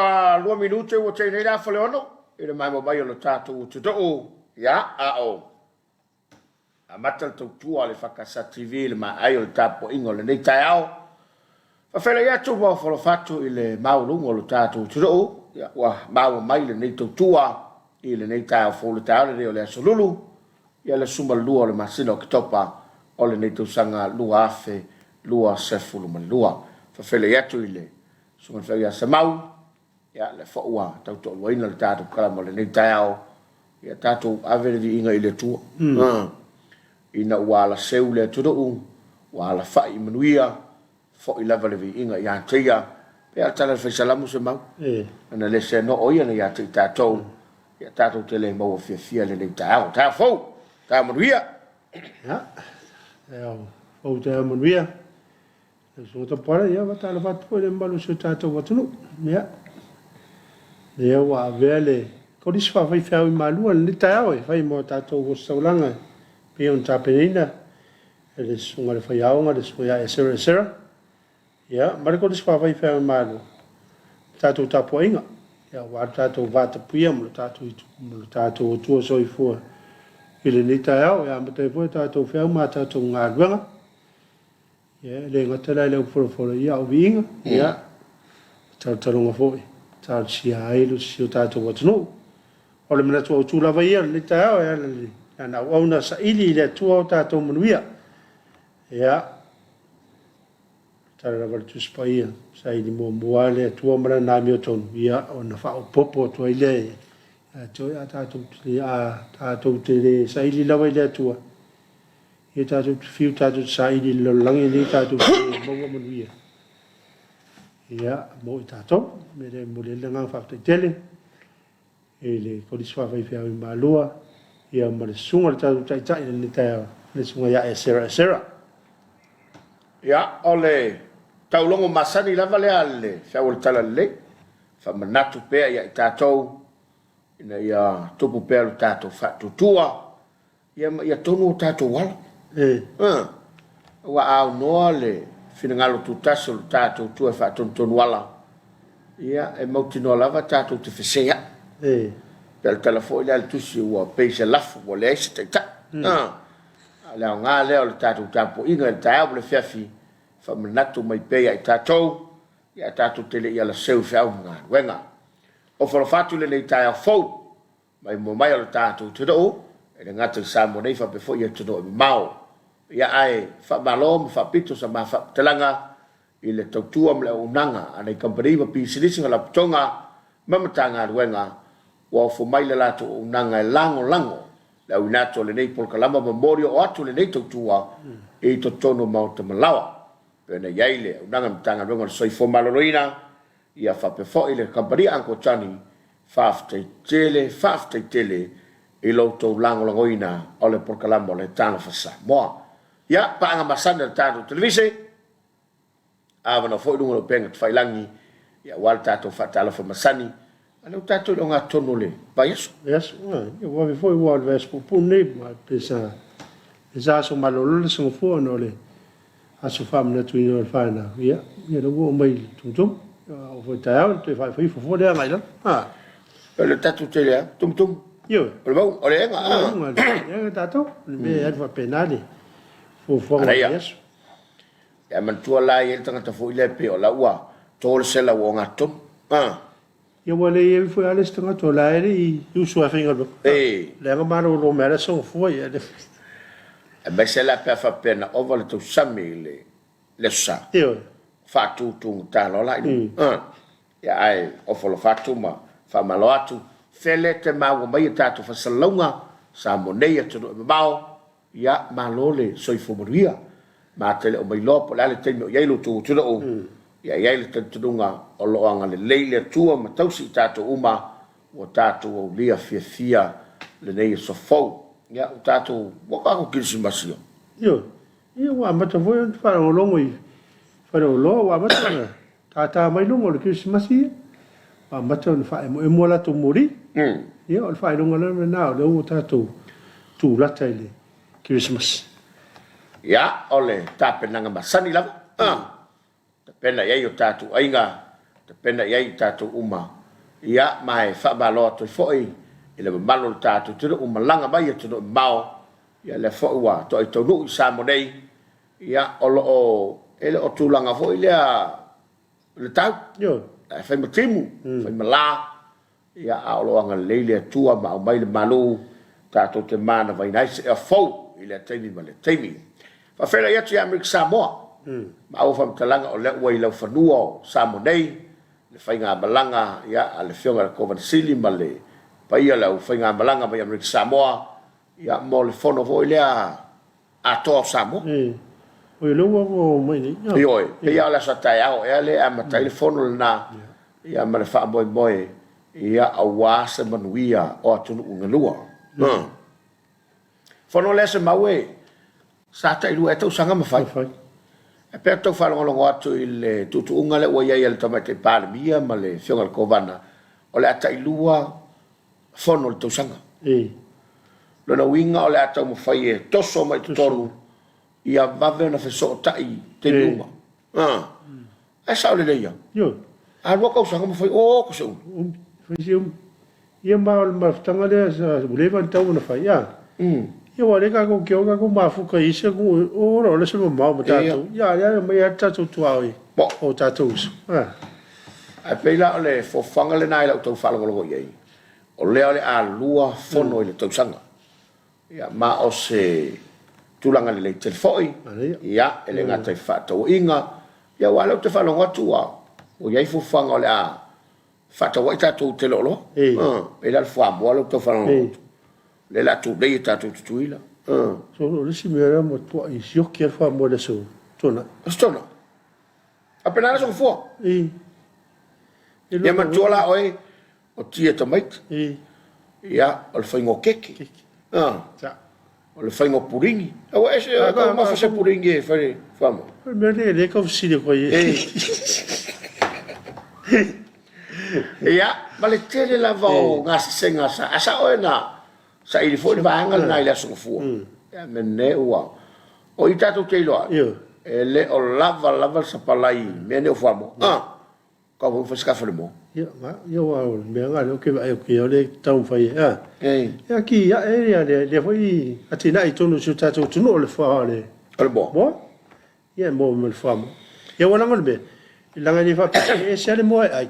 ua 2 minute ua te nei la fale ono. Ina mai mai o lo tātou te do. Ya, a mata le tautua le whakasa TV le mai ai o le tapo ingo le nei tai ao. Whawhela ia tu wa whalo fatu i le maurungo le tātou te do. Ya, wa mau mai le nei tautua i le nei tai ao fōle tai ao le reo le asolulu. Ia le suma lua le masina o ki topa o le nei tausanga lua afe, lua sefulu man lua. Whawhela ia tu i le sunga whawhia Samau. Ya, le whaua tautua luaina le tātou kalama le nei tai ao. Ia tātou avere di inga i le tua. Ina wala seu le tudu, wala fai manuia, fo i lava le vi inga i antia, pe a tala salamu se mau. Ana le se no oia na ia te tātou, ia tātou te le mau fia le nei tāo, tā fau, tā manuia. Ja, fau tā manuia. So ta para ia wa tala fatu po le malu se tātou watunu. Ia wa vele, ko disfa fai fau i malua le tāo, fai mo tātou ho saulanga. Pe on tapenina ele sunga le faiaonga le sunga esera ya marco le spa vai fa malo tatu tapoinga ya wa tatu vata puia mo tatu tu so i fu ele nita ya mate fu tatu fa ma tatu ngalwenga ya le ngata le fo ya winga ya tatu longa fo tatu si ai lu si tatu watno o le mena tu la vai ya nita ya le ana ona sa ili le tua tatou manuia ia tara val tu spaia sa ili mo moale tua mara na mi ton ia ona fa popo to ile to ya tatou te sa ili la ile tua ia tatou fiu tatou sa ili lo langi ni tatou mo manuia ia mo tatou me le mo le nga fa tele ele ko di swa vai fa malua ia mare sunga le tau tai le tai le sunga ia esera ia ole tau longo masani lava le ale fa ol tala le fa manatu pe ia tatou ina ia tupu pe le tatou fa tutua ia tonu tatou wala wa au no le finangalo tutaso le tatou tu fa tonu wala ia e mautino lava tatou te fesea pel telefone al tusi wa pesa lafu wa le sta ala nga le o tatu tapo inga ta o le fiafi fa manato mai pe ya tato ya tato tele ya la seu fa nga wenga o fa fatu le ta fo mai mo mai o tato to do e nga te samo nei fa before ya to do mau ya ai fa balom fa pito sa ma fa telanga ile tautua mle unanga ana company pa pisilisi la tonga mamatanga wenga wa fo mai le lato unanga lango la unato le nei por kalama memoria o atu le nei tua e to tono mau te malawa pena yaile unanga mtanga rongo soi fo maloroina ia fa pe fo ile company anko chani fafte tele e lo to langoina o le por kalama le Talofa Samoa ya pa anga masana tato televise avano fo dungo penga failangi ya walta to fatala fo masani ana tato lo nga tonole pa yeso eu vou ver foi o alves por punne pesa so malolo so fo no le a so fam na tu no fana ia lo go mai tum o foi ta te fai fo de ngai la le tato tele tum io lo o le nga ya tato me fa penale fo yeso ya man tu la ye tanga ta fo ile pe o la wa tol se la wo nga tum ia wale e foi ale stanga to la e usu a finga lo le nga maro lo mera so foi e be se la pe fa pena o vole to samile le sa io fa tu ta lo la ya ai o fo lo fa tu ma fa malo atu fele te ma wo mai ta to fa salonga sa monei to bao ya malole so i fo moria ma te o mai lo po la le te ye lo tu lo ia le tunga o loanga le leile tua ma tausi tato uma o tato o lia fia le nei so fo ia o tato o kako kirisimasio io wa mata voi fa o longo i fa o lo wa mata tata mai longo le kirisimasio wa mata fa e mo la to muri ia o fa longo le na o tato tu la tele Christmas ia ole tape nanga masani la pena ia o tatu ainga pena iai tātou uma ia mai whaamaloa toi foi ile mamalo le tātou tira umalanga mai e tino mao ia le foi wa toi tonu i Samoa nei ia o ele o tūlanga foi le tau fai matimu fai mala ia aoloanga leile atua ma mai le malu tātou te mana vai nai se a fau ile teimi ma le teimi fa fela ia tu Missionary Samoa ma au fam talanga o le wai lau fanua o Samoa nei le fai ngā malanga ia a le fionga le kovan sili ma le pa ia lau fai ngā malanga ma Missionary Samoa ia mo le fono vo ile a toa Samoa o le wo mai ni oi ia la sa tai au ia le a matai le fono le na ia ma le fa moi moi ia a wasa manuia o atunu ungalua fono le se mawe sa tai lu e tau sanga ma fai e per tau whalongolongo atu i le tutu unga le ua iai le tamate pāle mia ma le fionga le kovana o le ata ilua fono le tausanga lona winga o le ata mawhai e toso mai tutoru ia vave na feso tai te luma e sao le leia a lua kausanga mawhai o ko se un ia maa le maftanga le sa ulewa tau na whai ia wale ka ko kio ka ko mafuka isa ko ora le se mau matato ia mai tato tuai o tato a pela le fo fanga le nai la to fala ko ye o le a lua fono le to sanga ia ma o se tulanga le telefoi ia ele ngata i fato inga ia wale te fala ngotua o ye fo fanga le a fato wa tato te lolo e la fo mo le to fala le la tu dei tato tuila so le si mera mo to i sio che fa mo le so tona appena so fo ia ma tola oi o tia tomate ia o le faingo keke o le faingo puringi o ese ko ma fa puringi fai famo me le ko si le ko ia ma le tele la vo nga senga sa asa ona sa ili fo va anga na ile so fu ya menne wa o ita to te lo ele o lava sa palai mene o famo ko vo fa ska mo ya ma yo wa me nga le ke ai ke le tau fa ya ki ya le foi atina i tonu su tato tu no le fa le bo ya mo me le famo ya wala ngol be langa ni fa e se le mo ai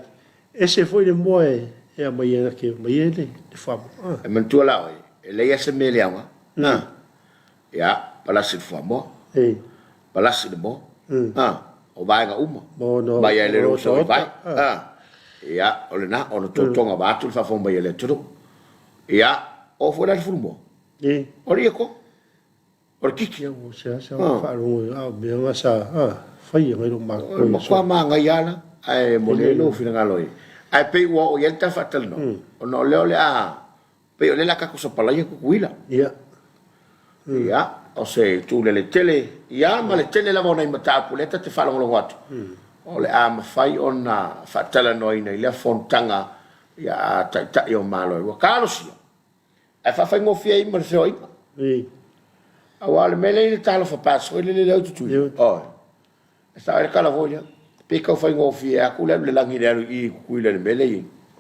e se foi le mo e mai era ke mai le famo e man tu la ele ia se meleanga ya palasi famo palasi de mo o vai nga uma vai ele ro so vai ya o le na o no tonga ba tu fa fo mai ele tudo ya o fo la fumo o rieko o kiki o se fa ro be nga sa fai ngai ro ma ko ma nga yala ai mo le lo fina ngaloi ai pe o yelta fatal no o no le pe le la ka so palaya ku kuila ia o se tu le tele ia ma le tele la bona i mata puleta te fala ngolo watu o le am fai ona fatala no ina ile fontanga ia ta yo malo o carlos e fa fai ngo fie i ma se oi awal mele le Talofa paso le tu o sta le kala volia pe ka fai ngo fie a ku le langi le i kuila le mele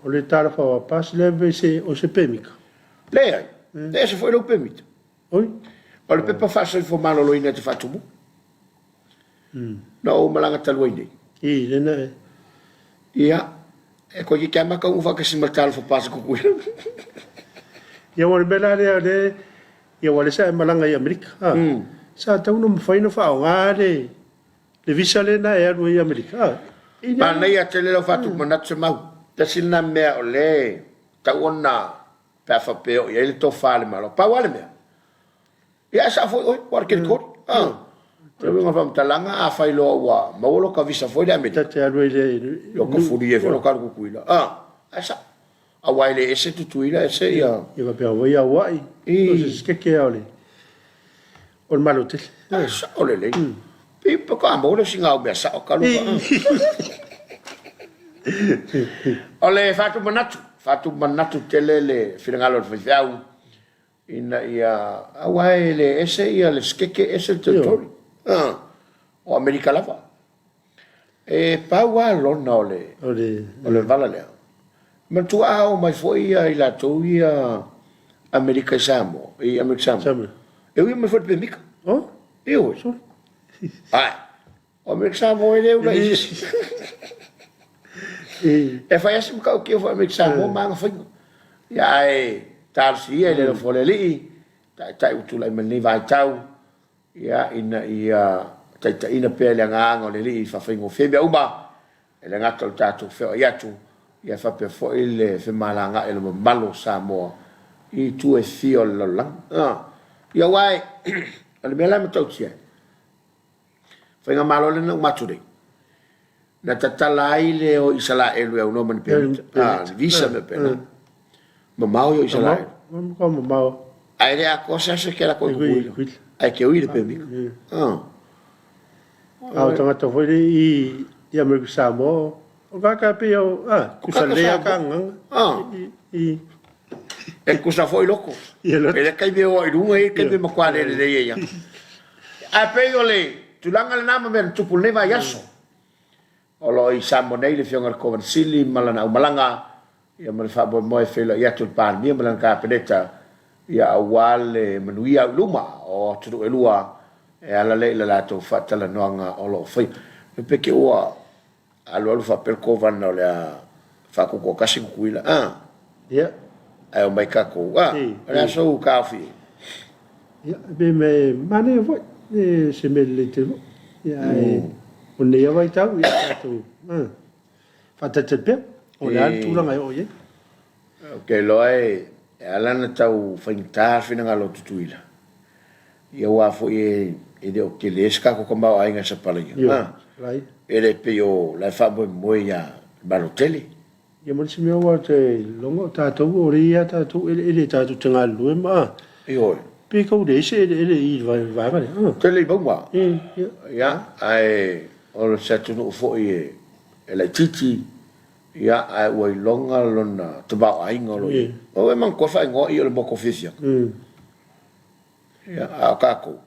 o le Talofa pas le se o se pemika lei ese foi lo permito oi o le pepa fa se fo malo lo ina te fatu mo no malanga talo ine le na ia e ko ki kama ka ufa ka simal fa pas ko ku ia wal bela le ia wal sa malanga i Amerika sa tau no fai no fa ngare le visa le na e ru i Amerika pa nei a tele lo fatu manat se mau ta sinna me o le ta ona pa fa pe o ele to fale malo pa wale me ia sa foi oi porque ko te venga fam talanga a fai lo wa ma lo ka visa foi da me te alu le lo ko furi e lo ka ku kuila asa a waile ese tutuila ese ia va pe wa ia wai entonces que ole o malo te asa ole le pipa ka mo le singa o be sa o ka lu ole fatu manatu telele finangalo fiau ina ia awaile ese ia le skeke ese tutori o America lava E paua lona ole vala lea. Ma tu ao mai foi i la to i America Samoa, i America Samoa. Eu ia mai foi pe mika. Oh? Eu. Ai. America Samoa ele ula is. E fai assim ka o que foi America Samoa manga foi. Ya e tal si ele no fole li. Tai utula mani vai tau. Ya ina tai ina pe le nganga le li fa fingo febe uma. Ele ngata o tatu fe ya tu. Ya fa pe fo ile fe malanga ele malo Samoa. I tu e fio la. Ya wai. Ale mela me tau tia. Fa malo le no maturi. Na tatala ile o isala elu e no man pe. Visa me pe. Mamau yo isala. Como mau. Aí a coisa se que era com o aí que eu ia para mim. O tangata foi i America Samoa. O kaka pe o kusalea kanga. E kusa foi louco. Ele cai meu o irunga e que me maquare ele de ella. A pe ole, tu langa le nama men tu pulneva yaso. Olo i Samonei le fionga conversili malana malanga. Ia mal fa bo mo e fela ia tu pan mi malanga pedeta. Ia awal manuia luma o tu elua e ala le la to fatala noanga olo foi pe ke o alo fa per covan le fa ko kasi kuila ia ai o mai ka ko ala so kafi ia be me mane vo se me le te ia o ne vai tau ia tu fa te pe o le altu la mai o ye okay loe ala na tau fainta fina ngalo tutuila ia wa fo e de o que lesca ko komba ai nga sa pala ia right ele peo la fa bo moia baloteli ia mo se me o te longo ta to o ria ta to ele ta to tanga lu ma io pe ko de se ele i vai tele bomba ia ai o se tu no fo e ele titi ia ai o longa lona te ba ai ngolo o e man ko fa ngo i le mo ko fisia ia a kako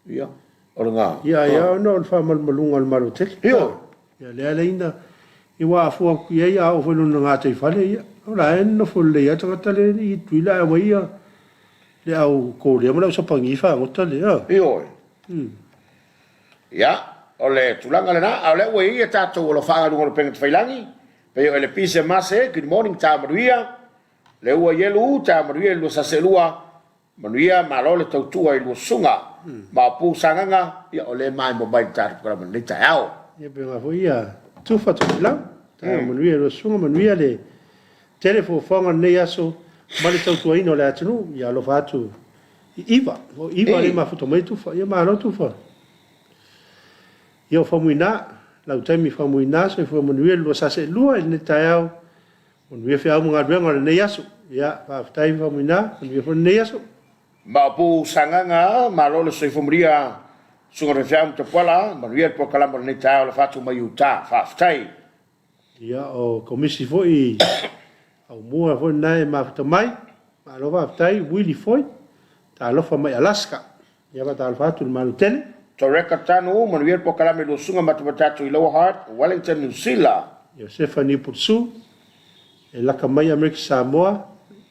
ia o nga ia no fa mal malunga al marotel ia le ainda i wa fo ku ia o fo no nga te fa le ia o la no fo le ia ta le i tuila wa ia le au ko le mo so pangi fa o ta le ia o le tulanga le na o le wa ia ta to lo fa ngolo penga failangi Pero ele pise mase, good morning ta maruia. Le ua yelu ta maruia lu saselua. Maruia malole tau tua i lu sunga. Ma pu sanganga ia ole mai mo bai ta para man ta ao. Ia pe nga foi tu fa tu la. Ta maruia lu sunga maruia le telefo fonga ne aso. Mali tau tua ino le atunu ia lo fa tu. Iva, o iva le ma futo mai tu fa, ia ma lo tu fa. Ia fa muina lau taimi fa muina se fa manuel lo sa se lua ne taiao on we fa mo ngadwe ngol ne yasu ya fa taimi fa muina on we fa ne yasu ma pu sanganga ma lo se fa muria sunga refiam te pola manuel po kala mo ne taiao fa tu mai uta fa tai ya o komisi foi au mua foi nai ma fa mai ma lo fa tai willy foi ta lo fa mai Alaska ya ba ta fa tu malutele Toreka tanu manuel po kala me lo sunga matatu i Lower Heart Wellington New Zealand Stephanie Putsu e la kamai America Samoa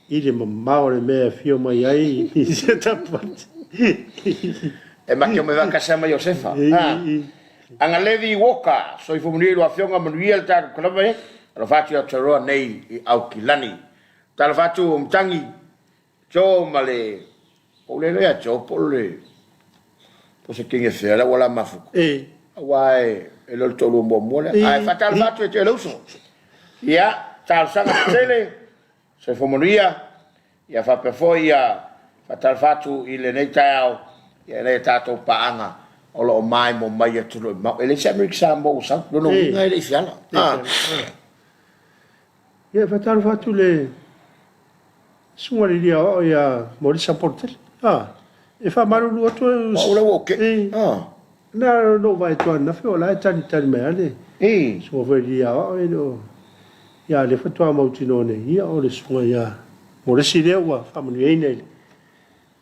i le mamao le mea fio mai ai i se tapat e ma ke me va casa mai Josefa anga Levi Walker so i fomuni lo afionga manuel ta kala me lo fatu a toroa nei i au kilani ta fatu mtangi jo male o le ya jo pole Pose kinge fela wala mafu. Wai elo tolu mo mole. Ai fatal fatu te lo so. Ya, tal sanga tele. Se fomonia. Ya fa perfo ya fatal fatu ile nei tao. Ya nei tato paanga. Olo mai mo mai tu lo. Ele se America Samoa sa. No ngai le fiala. Ya fatal fatu le. Sunga le dia o ya Morisa Portel. E fa maru lu to o le oke na no vai to na fe ola tani me ale so ve dia o no ya le fa to mo tino ne ia o le sunga ya mo le sile wa fa mo ni ne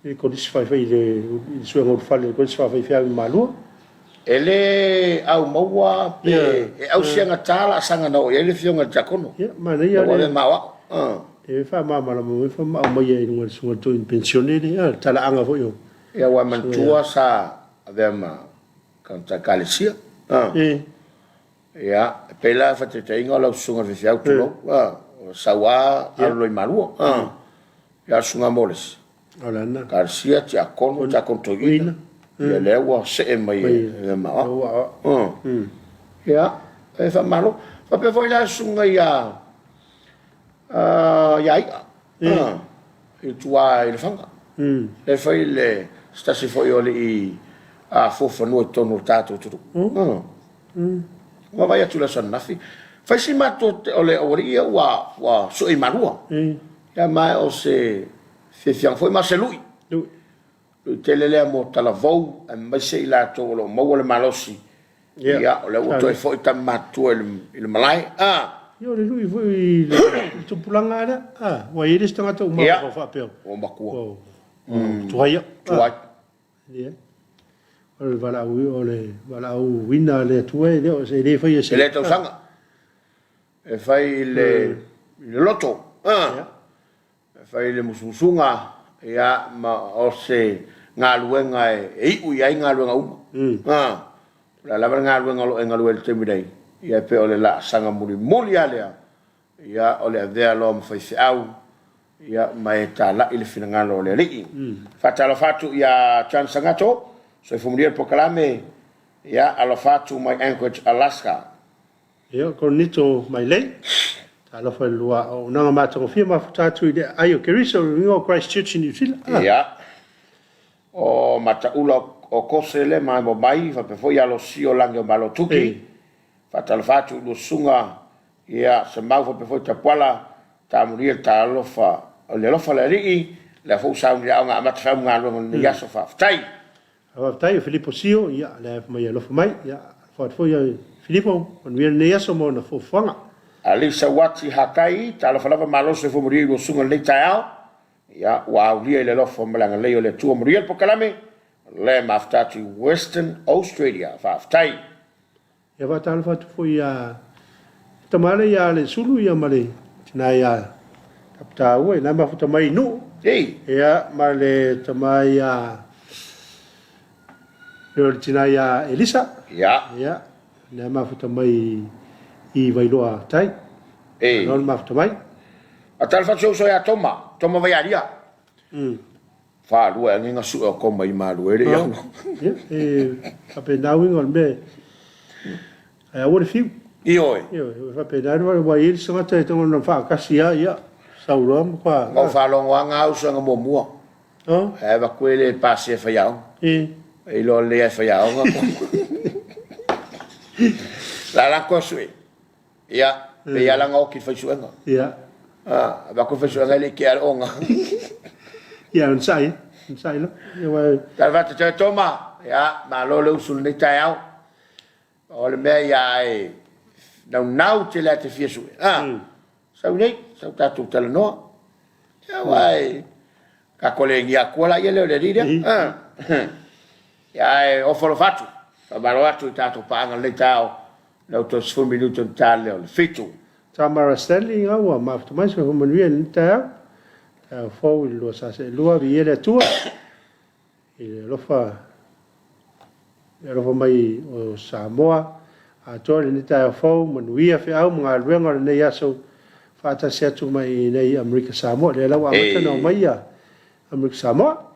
e ko dis fa le so ngo fa le ko fa fa malu ele au maua pe au sianga tala sanga no ele fionga jakono ma nei ya le mawa e fa mama la mo fa ma mo ye ngol sunga to in pensione ni tala anga fo yo ya wa man tua sa avema kanta kalesia ya pela fa te inga la sunga fi au tulo sawa aloi malu ya sunga moles ala na kalesia ti akono ta kontoina ya lewa se mai le mawa ya e fa malo fa pe foi la sunga ya il tua il fanga le foi le sta si foi ole i a fofa no tono tato tu ma vai tu la sannafi fa si mato ole ori wa so i malua ya mai o se fiang foi ma se lui telele mo talavou e mai se la to lo mo le malosi ya ole o to foi tamatu il malai yo le lui foi tu pulanga ada wa ile stanga to ma fa pe o makua tuaya ya ole vala u wina le tuai le se le foi se le to sanga e fai le loto e fai le musunga ya ma o se ngaluenga e u ya ngaluenga la ngaluenga lo ngaluel temidai ya pe ole la sanga muri alea ya ole avea lo fai au ya mai tala il finangalo le ri fatalo fatu ya chansangato so fumuria proclame ya alo fatu mai Anchorage Alaska ya konito mai le talo fa lua o nanga mato firma fatatu ide ayo keriso ringo Christchurch New Zealand ya o mata ula o kosele mai mo mai fa pe foi alo sio lango malotuki fatalo fatu lo sunga ya se mau fa pe foi tapala tamuria Talofa le lofa le ri le fo sa nga mata fa nga lo ni ya so fa tai tai Filippo sio ya le mai lofa mai ya fa foi Filippo on vi ne so mo na fo fanga alisa wati hakai Talofa lava malo se fo muri lo sunga le tao ya wa lia le lofa malanga le le tu muri po kalame le maftati Western Australia fa tai ya va Talofa tu foi ya tamale ya le sulu ya male tina ya kapta we na ma futa mai no ya male tamai ya yo tina ya Elisa ya na ma futa mai I vailoa tai non ma futa mai a Talofa so ya toma vai aria fa lua nginga su ko mai malu ele ya ape nawi ngol be what if you Io fa pedaro wa ir so ta to no fa kasia ya saurom kwa ngo fa lo nga u so ngo mo e va quelle passe fa ya e lo le fa ya la cosui ya pe ya la ngo ki fa suenga ya va ko fa suenga le ki al onga ya non sai lo tal va te toma ya ma lo le sul ne tao o le me ya now te la te fiesu sau nei sau tatu tala noa ya wai ka kolegi a kola ia leo le rira ya o folo fatu fa baro atu tatu paanga le tao lau to 5 minuto tale o le fitu Tamara Stanley wa maftu mai so mo nui en ta fo lo sa se lo vi ele tua lo fa mai o Samoa a tole ni ta fo mo nui fa au mga luenga ne ya so fa ta se tu mai nei America Samoa le la wa ta no mai ya America Samoa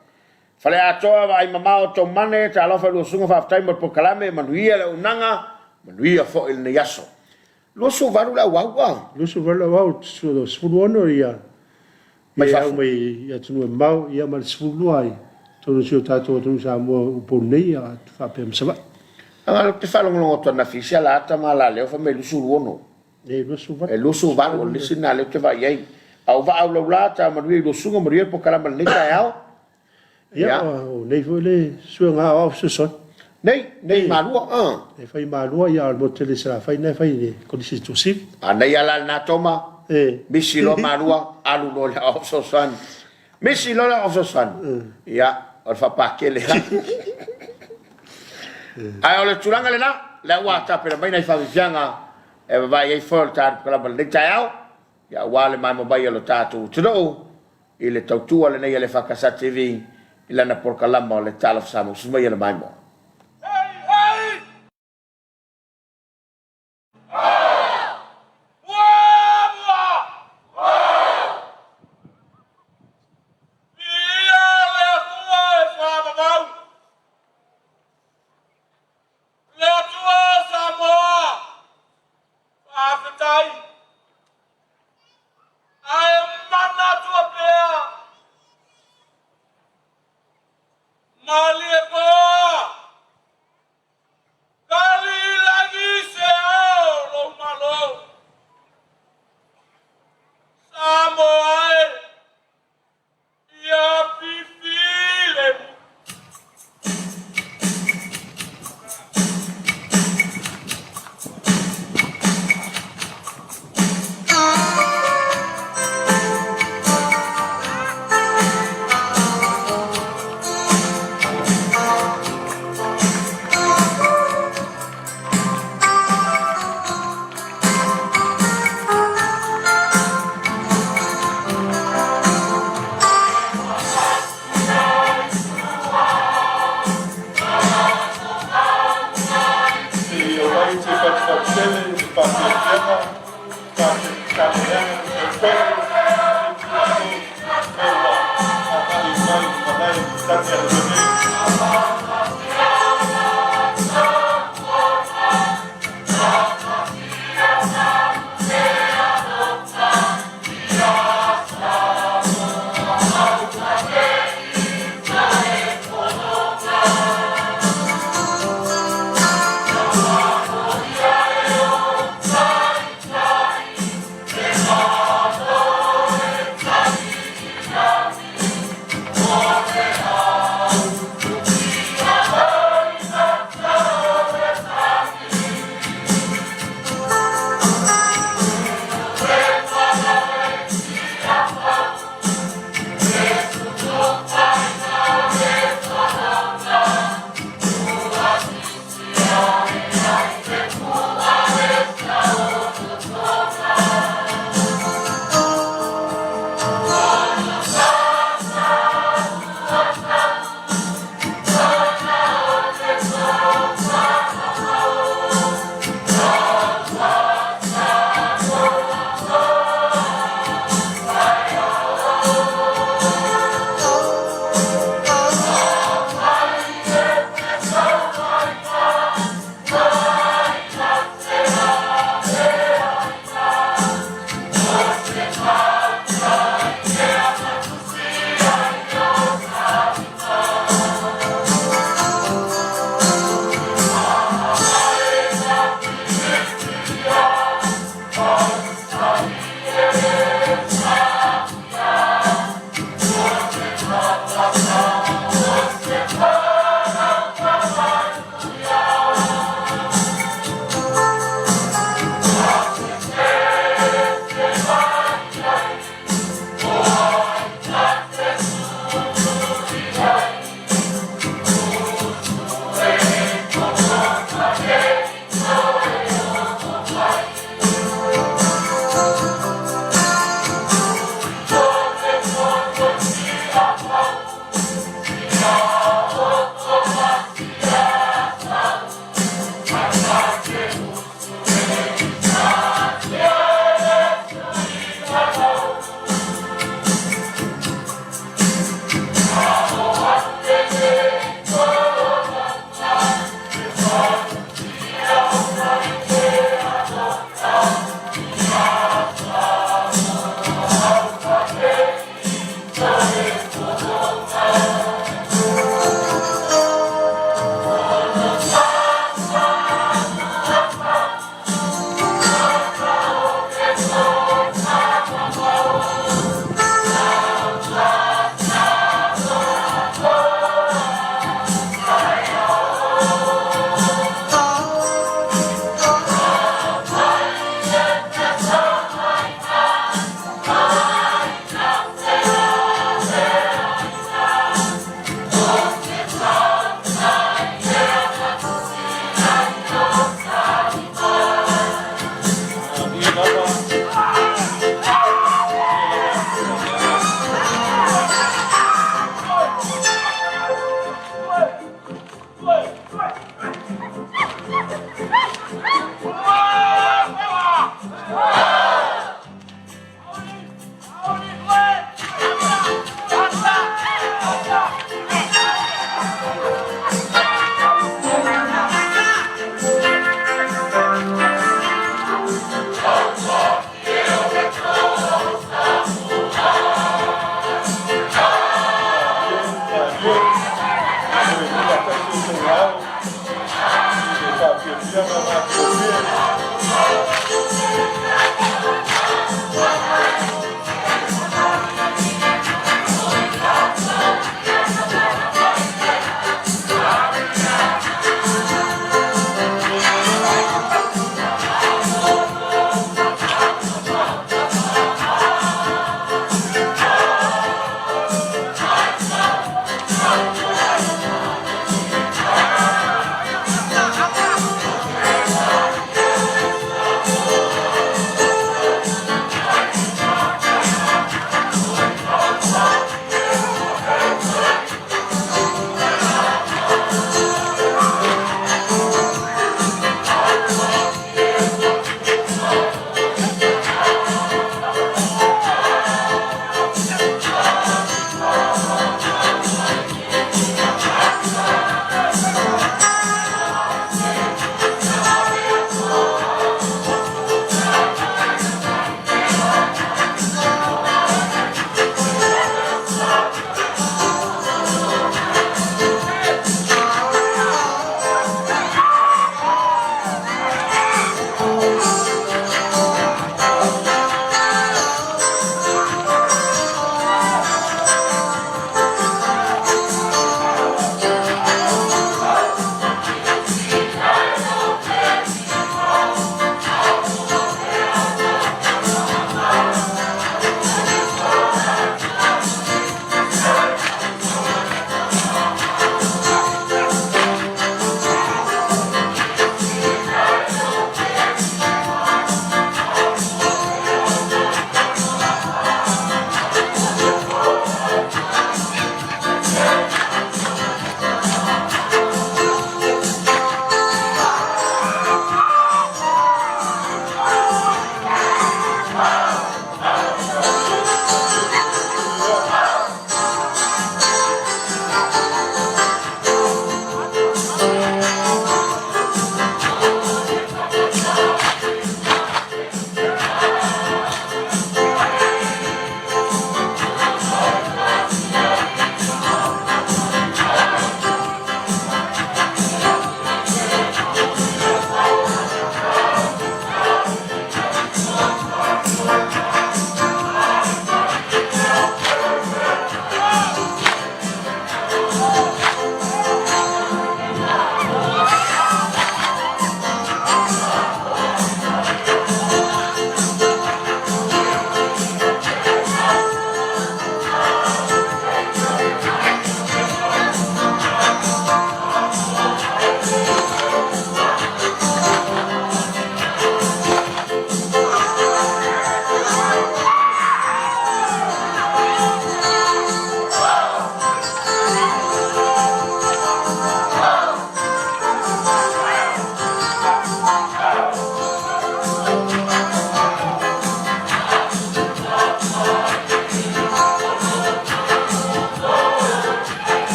fale a toa vai mama o to mane ta lo fa lo sunga fa time por kalame manui le unanga manui fo il ne yaso lo so varu la wa lo so varu la wa so spuono ya mai fa mai ya tu mau ya mal spulo ai to so ta to Samoa po nei ya fa pem sa anga te fa longo to na fisia la ta mala le fa me lu su wono lo su varu le sinale te va yai au va au la ta manui lo sunga manui por kalame ne ta ya ya nei vole suanga of so nei malua e fai malua ya al motel sa fai nei fai ni conditions to sit ana ya la na toma misi lo malua alu lo la of so san misi lo la of so san ya al fa pa ke le ai ole tulanga le na le wa ta pe mai na fa vianga e vai ai for ta kala bal de tau ya wale mai mo bai lo tatu tudo ile tautua le nei le fakasa TV ila na por kalama le Talofa Samoa suma ile mai mo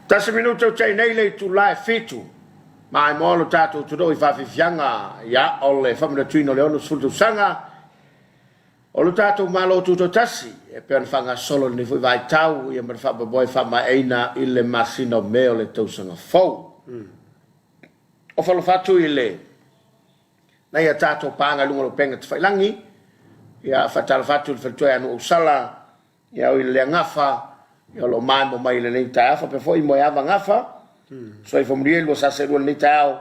Tasi minuto tei nei le tu lai fitu. Ma ai molo tātou tudo I whawhiwhianga ia o le whaminatuino le ono sultu sanga. O le tātou malo tuto tasi. E pēr whanga solo ni fui vai tau ia mar whababoi whama eina I le masino meo le tausanga fau. O whalofatu I le. Nei a tātou pānga lunga lo penga te whailangi. Ia whatalofatu le whalutue anu usala. Ia o I le ngafa. Ia lo mai mo mai le nei tāwha. Pe fo I mo ava ngafa. So I whamria lua sa se lua nei tāo.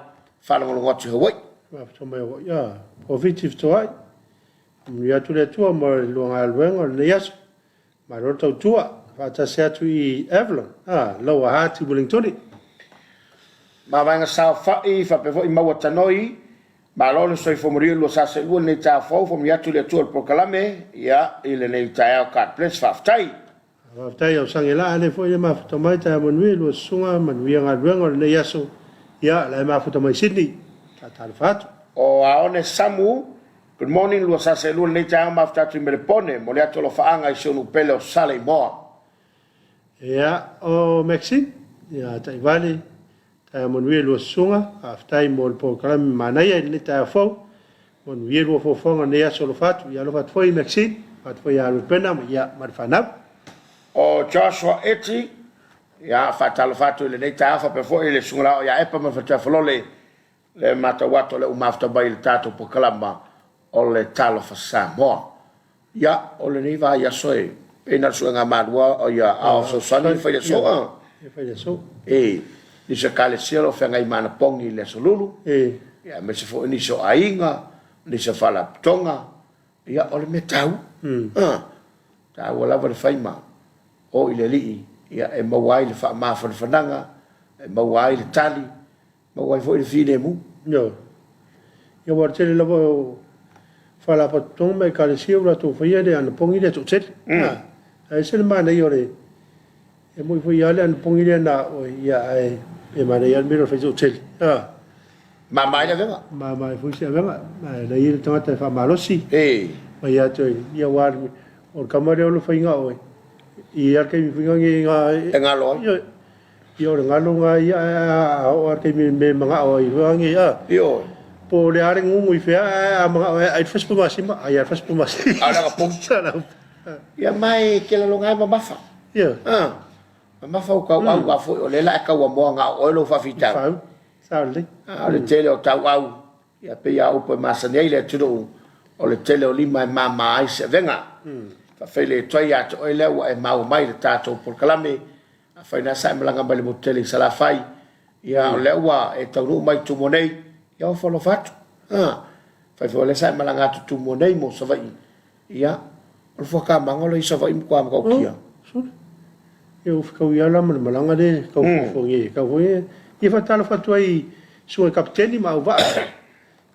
Whanonga lo ngoti Hawaii. Whaftomai ia. Provitive to ai. Ia tu le tua mo lua ngā luenga le yasu. Ma roto tua. Whatase atu I Avalon. Lower Hati Wellingtoni. Ma vanga sa whai. Whape fo I maua tanoi. Ma lolo so I whamria lua sa se lua nei tāo fau. Whamria tu le tua le prokalame. Ia I le nei tāo kat ples whaftai. Whaftai au sangela ane fo I mafutamai tā manui lua sunga manui ngā luenga le yasu. Ia lai mafutamai Sydney. Tā Talofa. O aone Samu. Good morning, lua sa se lua nei tāo mafutatu I Melepone. Mo le atolo whaanga I sionu pele o Sale Moa. Ia o Maxine. Ia tai vale. Tā manui lua sunga. Whaftai mo le prokalame manaia I le tāo fau. Manui lua fofonga ne yasu lo fatu. Ia lo fatu foi Maxine. Fatu foi a rupena. Ia marfanap. O Joshua Eti, ia whatalofatu I le nei tāo whapefo I le sungalao ia epa ma whatawhalole le matawato le umaftabai le tātou pokalama o le Talofa Samoa. Ia o le nei vai asoe, pēna sua ngā madua o ia ao so sani I whaia soa. I whaia so. Ni se kale sielo whenga I mana pongi le solulu. Ia me se fo ni so ainga, ni se whalaptonga. Ia o le me tau. Tau o lava le whaima. O I le lii, ia e mawai le whananga, e mawai le tali, mawai fo I le whine mu. Ia. Ia wartele lava o whalapatonga mai kare siu rato whaia le ana pongi le tōtele. E se le mana I ore, e mui whaia le ana pongi le na o ia e mana I ana mero whai tōtele. Ma mai le venga? Ma mai fui se venga, na I le tangata e whamalosi. Mai atoi, ia wari, o kamare o lo whainga oi. I arke mi finga ngā... E ngā loa? I ore ngā loa ngā o arke mi me mga o I huangi. I oi? Po le are ngungu I whea a mga o ai whaspu masima. Ai ar whaspu masima. A ranga pong? Ia mai ke la longa ma mafa? Ia. Ma mafa o kau au a fo o le la e kau a moa ngā oilo whawhitau. Whau. Sao le. O le tele o tau au. Ia pe ia upo e masani eile tiro o le tele o lima e mama ai se venga. Whawhele toi ato oi leo e mau mai le tātou porkalame. A whaina sa e malanga mai le motele I salawhai. Ia o leo e taunu mai tumonei. Ia o whalofatu. Whaiwhole sa e malanga atu tumonei mo savai. Ia o le whakamanga le I savai mkua mkau kia. Ia o whikau I ala mana malanga le. Kau whongi. Kau whongi. Ia whatalofatu ai sua kapiteni ma o waa.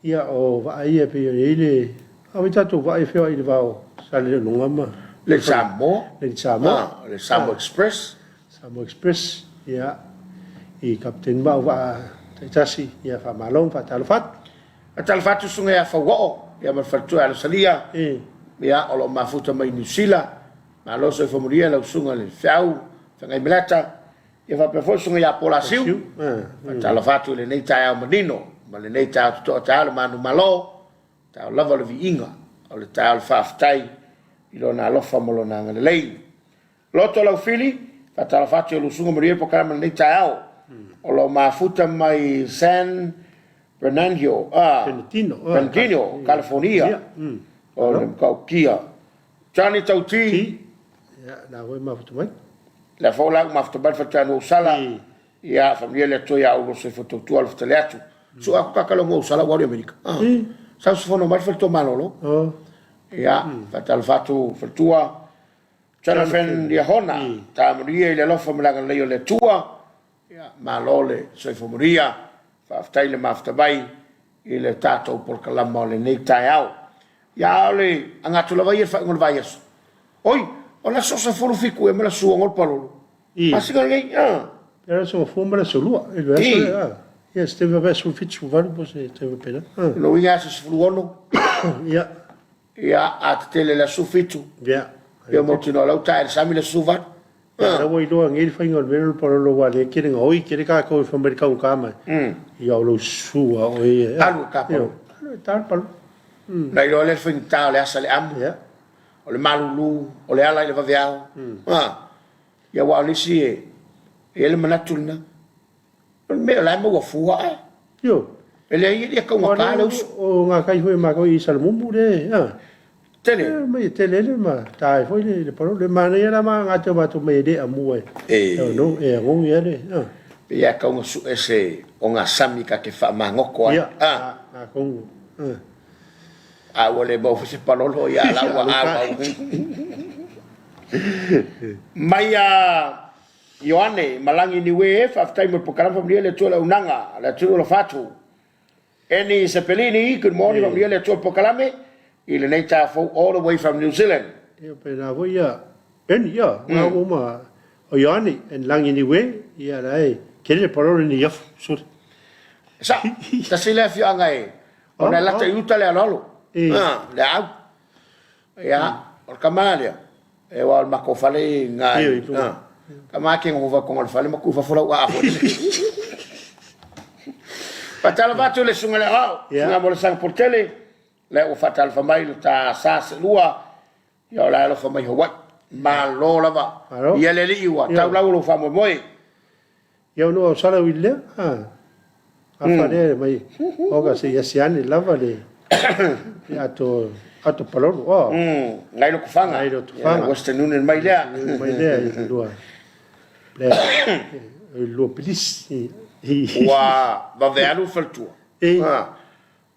Ia o waa ia pe i le. Awi tātou waa I whio I le wao. Sale lunga ma. Le Samoa. Le Samoa. Le Samoa Express. Samoa Express. Ia. I kapten ba wa taitasi ia fa malong fa talfat. A talfatu sunga ia fa wao. Ia ma fatu ala salia. Ia o lo mafuta mai New Zealand. Ma lo so famuria la sunga le fau. Fanga I melata. Ia fa pe fo sunga ia pola siu. Talfatu le nei tai au manino. Ma le nei tai to ta ala manu malo. Ta lava le viinga. O le tai al faftai. I lona alofa mo lona ngalei. Loto lau fili, fa talafatu o lusunga maria po kama nei tai au. O lo mafuta mai San Bernardino, Bernardino, California. O le mkau kia. Johnny Tauti. Ja, na hoi mafuta mai. La fola mafuta mai fa tanu usala. Ia familia le toia au lo se fototu al fatale atu. So aku kakalongo usala wari Amerika. Sa se fono mai fa to malolo. Ia, fatalfatu fatua. Tana fen ia hona. Ta maria ile lofa malanga leo le tua. Ia, malole so fomoria. Fa ftaile maftabai ile tato por kalama le nei tai au. Ia ole angatu la vai fa ngol vai eso. Oi, ona so se folu fiku e mala suo ngol palolo. Asika ngai, Era so fomara solua. Ia, steve va sul fitu valu po se teve pena. No ia se folu ono. Ia. Ia at tele la sufitu. Ia. Ia mo tino la uta sa mi la suvat. Era wai loa ngiri whainga mero parolo wa le kere ngoi kere ka koe whamerika un kama. I au lo sua o e. Alu ka palo. Tar palo. Nai lo le whainga tau le asa le amu. O le malulu, o le ala i le waweao. Ia wa olisi e le manatulina. Mea lai maua fua ai. Yo. Ele ai ia kaunga ka le usu. O ngā kai hoi mako i salamumu le. Tele. Mai tele le ma tai foi le paro le mana ia ma nga te matu me de amu e. No e ngong ia le. Ia kaunga su ese o ngā sami ka ke wha mangoko ai. Na kongu. A wale bau se palolo ia la wa a. Mai Ioane malangi ni we fa time po karam family le tola unanga la tola fatu. Eni Sepelini, good morning from le tola po kalame. Il nei ta fo all the way from New Zealand. Ia pe na vo ia. En ia, na uma o Ioane en langi ni we ia lai. Kele palolo ni ia sur. Sa, ta sile fi angai. Ona la te uta le alolo. Le au. Ia, o kamalia. E wa ma ko fale ngai. Kama ke ngova ko ngol fale ma ku fa fola wa ko. Patala batu le sunga le au. Nga mo sang portele. Le o fatal fa mai ta sa lua. Ya la lo fa mai ho wa. Ma lo la va. Ya le li wa. Ta la lo fa mo moi. Ya no sala wille. Afare mai. Oga se ya siani lava le. Ya to ato palolo. Ngai lo kufanga. Ngai lo kufanga. Western Union mai lea. Mai lea lua. Lo pelis. Wa va vealu faltua.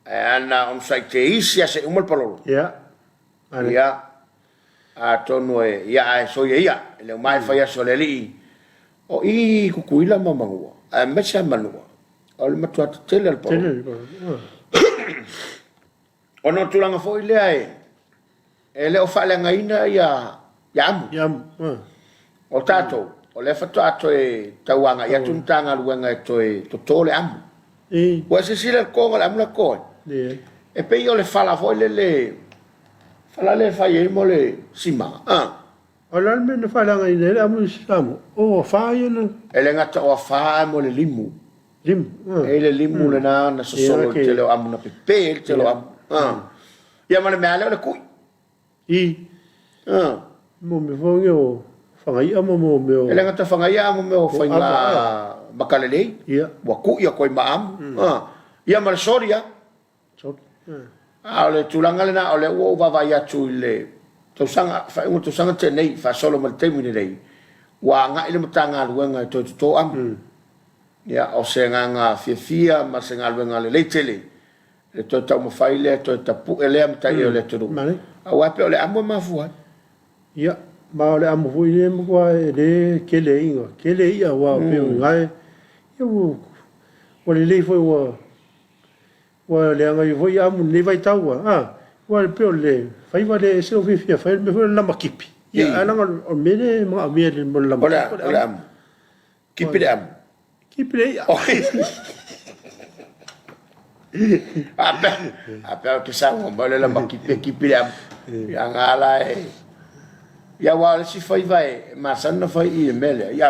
Ana on sai te isi se umol palolo. Ya. Ya. A tonu e ya so ya. Le mai fa ya so le li. O I kukuila mamangua. A mecha manua. O le matua tele al palolo. Ono tulanga fo ile ai. Ele o fale ngaina ya amu. O tato, o le fato ato e tauanga ya tuntanga luanga e to tole amu. Wa se sile ko la amu la ko. E pe io le fala fo le fala le fa ye mo le sima. O la me ne fala ngaina le amu samu. O fa ye no. Ele ngata o fa mo le limu. Ele limu le na so solo te lo amu na pepe te lo amu. Ia mana me ale o le kui. Mo me fonge o whangai ama mo me o... Ele ngata whangai ama me o whainga makalelei. Wa kui a koi maamu. Ia mana soria. O le tulanga le na o le ua wawai atu i le... Tausanga, whainga tausanga te nei, wha solo ma le teimine nei. Wa nga ile matanga luenga i toi tuto amu. Ia o se nganga fia ma se ngā luenga le leitele. Le to tau mafaile to tapu ele am tai ole turu a wa pe ole amo mafua ia ma ole amo fu ile mo wa le kele inga kele ia wa pe ngai eu wa le foi wa le anga foi amo le vai tau wa pe ole fai va le se o fia fai me foi la makipi ia ana o mele mo a mele mo la ole amo kipi le amo ia apa ke sa mo le la kipi le amo ya ngala e ya wa si fai vai ma san no fai i mele ya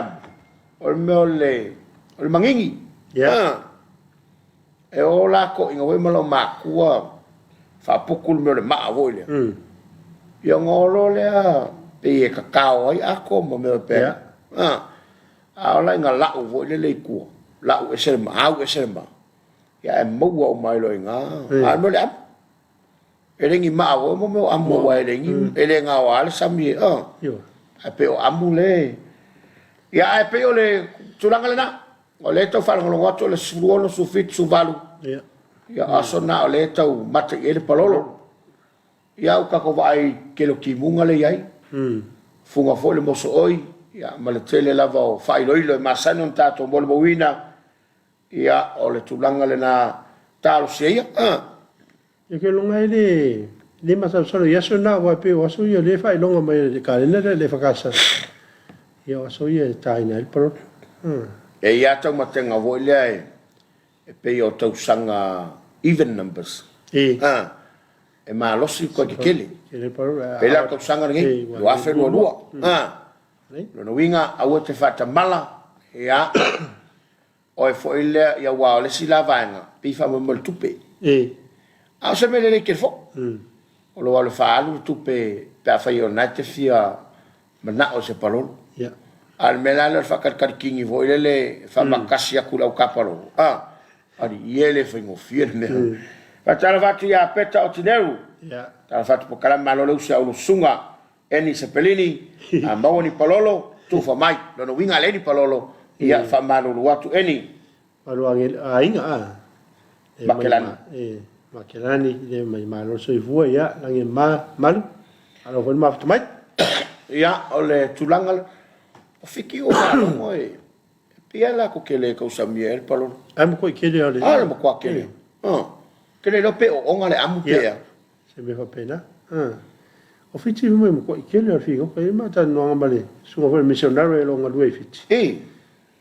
o mele o mangingi e o la ko ingo we malo ma kua fa pukul me le ma vo le ya ngolo le pe ka kao ai ako mo me pe a la ngala vo le le ku la u se ma au se ma ya e mo o mai lo nga a no le am ele ngi ma o mo am mo wa ele ngi ele nga wa le sami yo a pe o amule ya e pe o le tulanga le na o le to fa ngolo wato le suolo su fit su valu ya aso na o le to mate ele palolo ya o ka ko vai ke lo kimunga le yai funga fo le mo so oi ya ma le tele lava o fai lo ilo ma sanon tato bol bowina ia o le tulanga le na talo seia e ke longa le masa solo ia sona wa pe o so ia le fai longa mai le kalena le fakasa ia o so ia taina il pro e ia tau matenga vo le e pe o tau sanga even numbers e ma losi ko ke kele ele pro pe la tau sanga ngi lo afe lo lua Lona winga aua te whatamala ia o e fo ile ia wao le sila vaenga pifa mo mo tupe a se me le ke fo o lo wale faalu tupe pa fa yo na te fia mana o se palon al melalo fa kar kingi vo ile le fa makasi akula o kapalo ari ile fa ngo firme pa tala vatu ya peta o tineru tala vatu po kala malo le usa o sunga eni sepelini a mawoni palolo tu fa mai no winga le ni palolo ia fa malo watu eni malo ainga makelani le mai malo so ivua ia lange malu alo vol ma mai ia ole tulanga o fiki o mo pia la ko kele ko Samuel palolo am ko kele ole mo ko kele kele lo pe o ngale am pe se me fa pena o fiti mo ko kele o figo ko ma ta no ngale su ko missionary lo ngalu fiti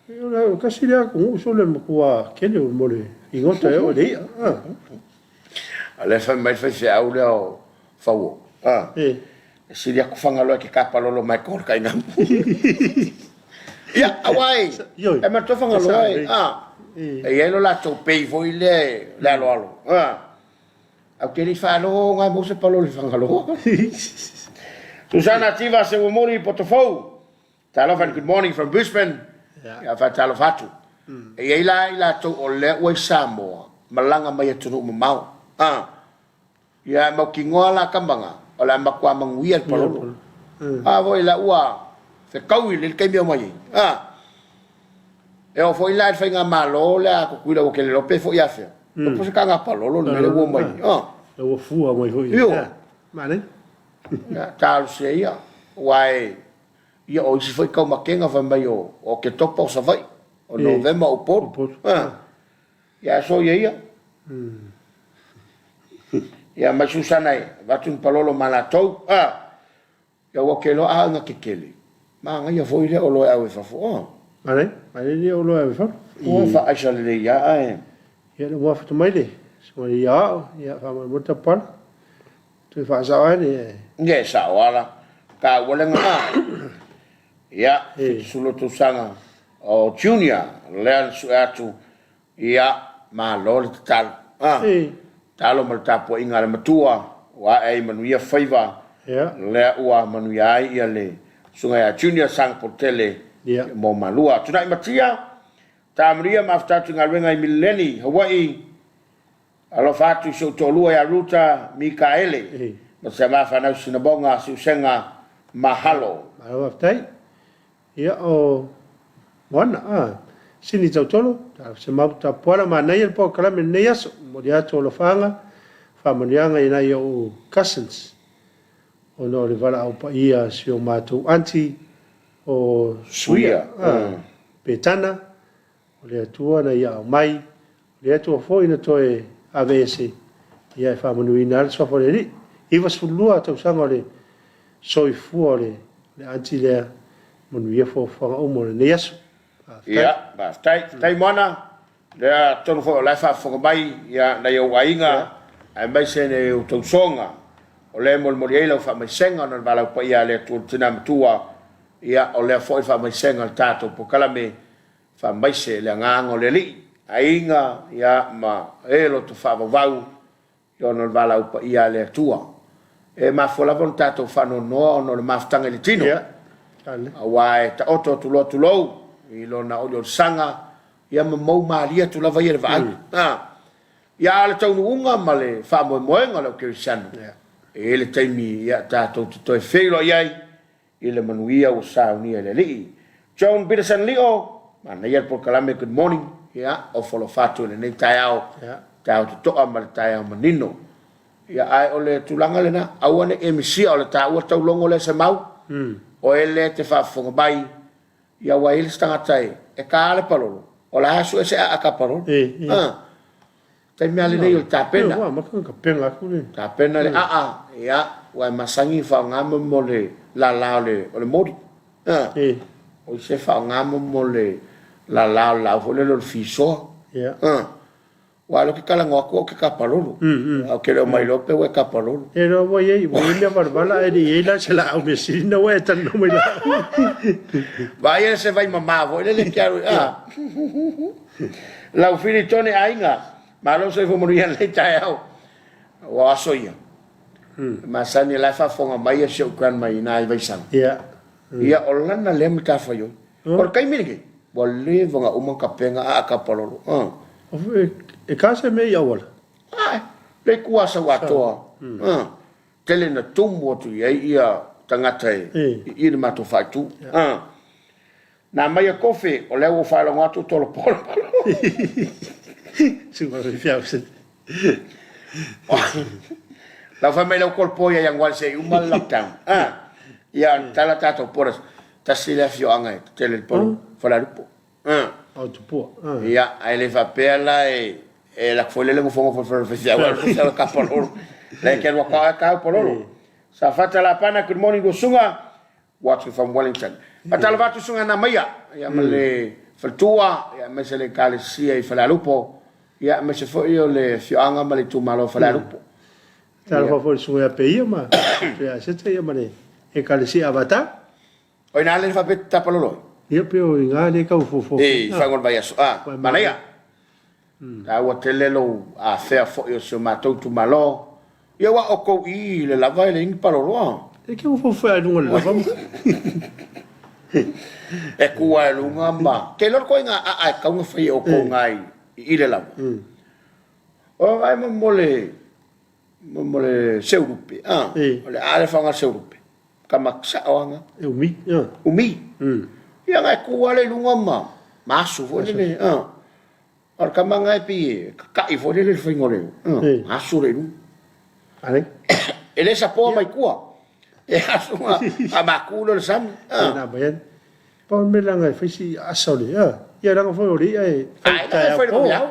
o kasi le ko so le ko kele o mo le ingota e o le ale fa mai fa se au le fa wo si dia ko fanga lo ke kapa lo mai ko ka ngam ya awai e ma to fanga lo e elo la to pay vo ile la lo au ke li fa lo ngai mo se pa lo le fanga lo Susana Tiva se mo mori portofo Talofa, good morning from Brisbane ya fa Talofa tu e ila to o le o Samoa malanga mai tu no mau ya mau kingola kambanga ola makwa manguia palolo voi la ua se kaui le kai mia mai e o foi la fenga malo la ko kuila o ke le lope fo ia fe po se kanga palolo le wo mai o fua mai foi mane ya tal se ia wai ia o si foi ka makenga fa mai o ke topo sa vai o novembro o por ya so ia ya ma Susana vatu palolo malatou ya wo kelo nga kekele ma nga ya foi le o lo e fa fo mane le o lo e fa o fa acha le ya ya lo wa fa mai le so ya fa mo ta pal tu fa sa ne sa wala ka wala nga ya sulo tu sanga o junior le su atu ya ma lo tal talo mal tapo inga le matua wa ai manuia faiva le ua manuia ia le sunga ya junior sang portele mo malua tuna matia tamria maftatu ngalwenga i mileni Hawaii alo fatu so tolua ya ruta Mikaele ma se mafa na sinabonga susenga mahalo aftai ia o wana sini tautolo se mauta pora mana ia po kala me neas mo dia to lo fanga fa manianga ina yo cousins o no le vala au pa ia si o matu anti o suia petana o le tua na ia mai le tua foi na toe avese ia fa manuina so for ele i was fulua to sangole soi fuore le anti le manuia fo fanga o mo neas ya ba tai mana le tonu fo la fa fo mai ya na yo wainga ai mai se ne o tosonga o le mo moriela fa mai senga no bala pa ya le tu tina tua ya o le fo fa mai senga tato po kala me fa mai se le ngango le li ainga ya ma elo to fa vau yo no bala pa ya le tua e ma fo la voltato fa no le maftanga le tino awai ta oto tu lo i lona o sanga ia mo maria tu lava ia vai ia le tau unga male fa mo moenga lo ke san ele taimi ia ta to felo ia ile manuia o sa unia le li John Peterson Leo mana ia por kalame good morning ia o follow fatu le nei taiao tau to amal taiao manino ia ai ole tulanga le na awane MC ole ta o tau longo le se mau o ele te fa fonga bai ia wail stanga tai e kale palolo o la asu ese a kaparo tai mali nei o tapena wa ma ka pena ku ni tapena le ia wa masangi fa ngam mo le la le o le modi o se fa ngam mo le la fo le lo fiso Walo ke kala ngoko ke kapalolo. O ke lo mai lope we kapalolo. E ro wo ye me barbala e di ela se la o me sina we tan no me la. Vai se vai mamma vo le chiaro la fini tone ainga. Ma lo se fo moria le taiao. Wa soia. Ma sani la fa fonga mai se o kan mai na vai san. Ia olana le mta fa yo. Por kai mingi. Bolle vonga uma kapenga a kapalolo. E casa me ia wala. Le kuasa watoa. Tele na tumu tu ia tangata i le mato fatu. Na mai a kofi o le o fa lo ngatu tolo polo. Singa fiao se. La famiglia colpo ia yang wal se uma lockdown. Ia tala tato poras. Tasile fio anga tele il polo. Fala lupo. Autopo. Ia ai le fa pela e la folle le fongo for festival for kapololo le ke wa ka pololo sa fata la pana good morning go sunga watch from Wellington patala vatu sunga na maya ya male faltua ya mesele kalesia i fala lupo ya mese fo io le fianga male tu malo fala lupo tala fo sunga pe ia ma ya se te ia male e kalesia avata o ina le fa peta pololo ia pe o inga le ka fo fa ngol vai aso manaya wa telelo a fea fo yo se matou tu malo ia wa o ko I le lava le ing palolo e ke fo fa no le lava e ku wa lunga ma ke lor ko nga a ka nga fai o ko ngai I le lava o ai mo mole seurupe ole ale fa nga seurupe kama sa wanga e umi ia nga ku wa le lunga ma masu fo le Or kamanga pi ka I fo le fingore. Asure nu. Ale. Ele sa po mai kua. E asuma a makulo le sam. Na ben. Pa me langa fisi asole. Ia langa fo ori ai. Ai foi no miau.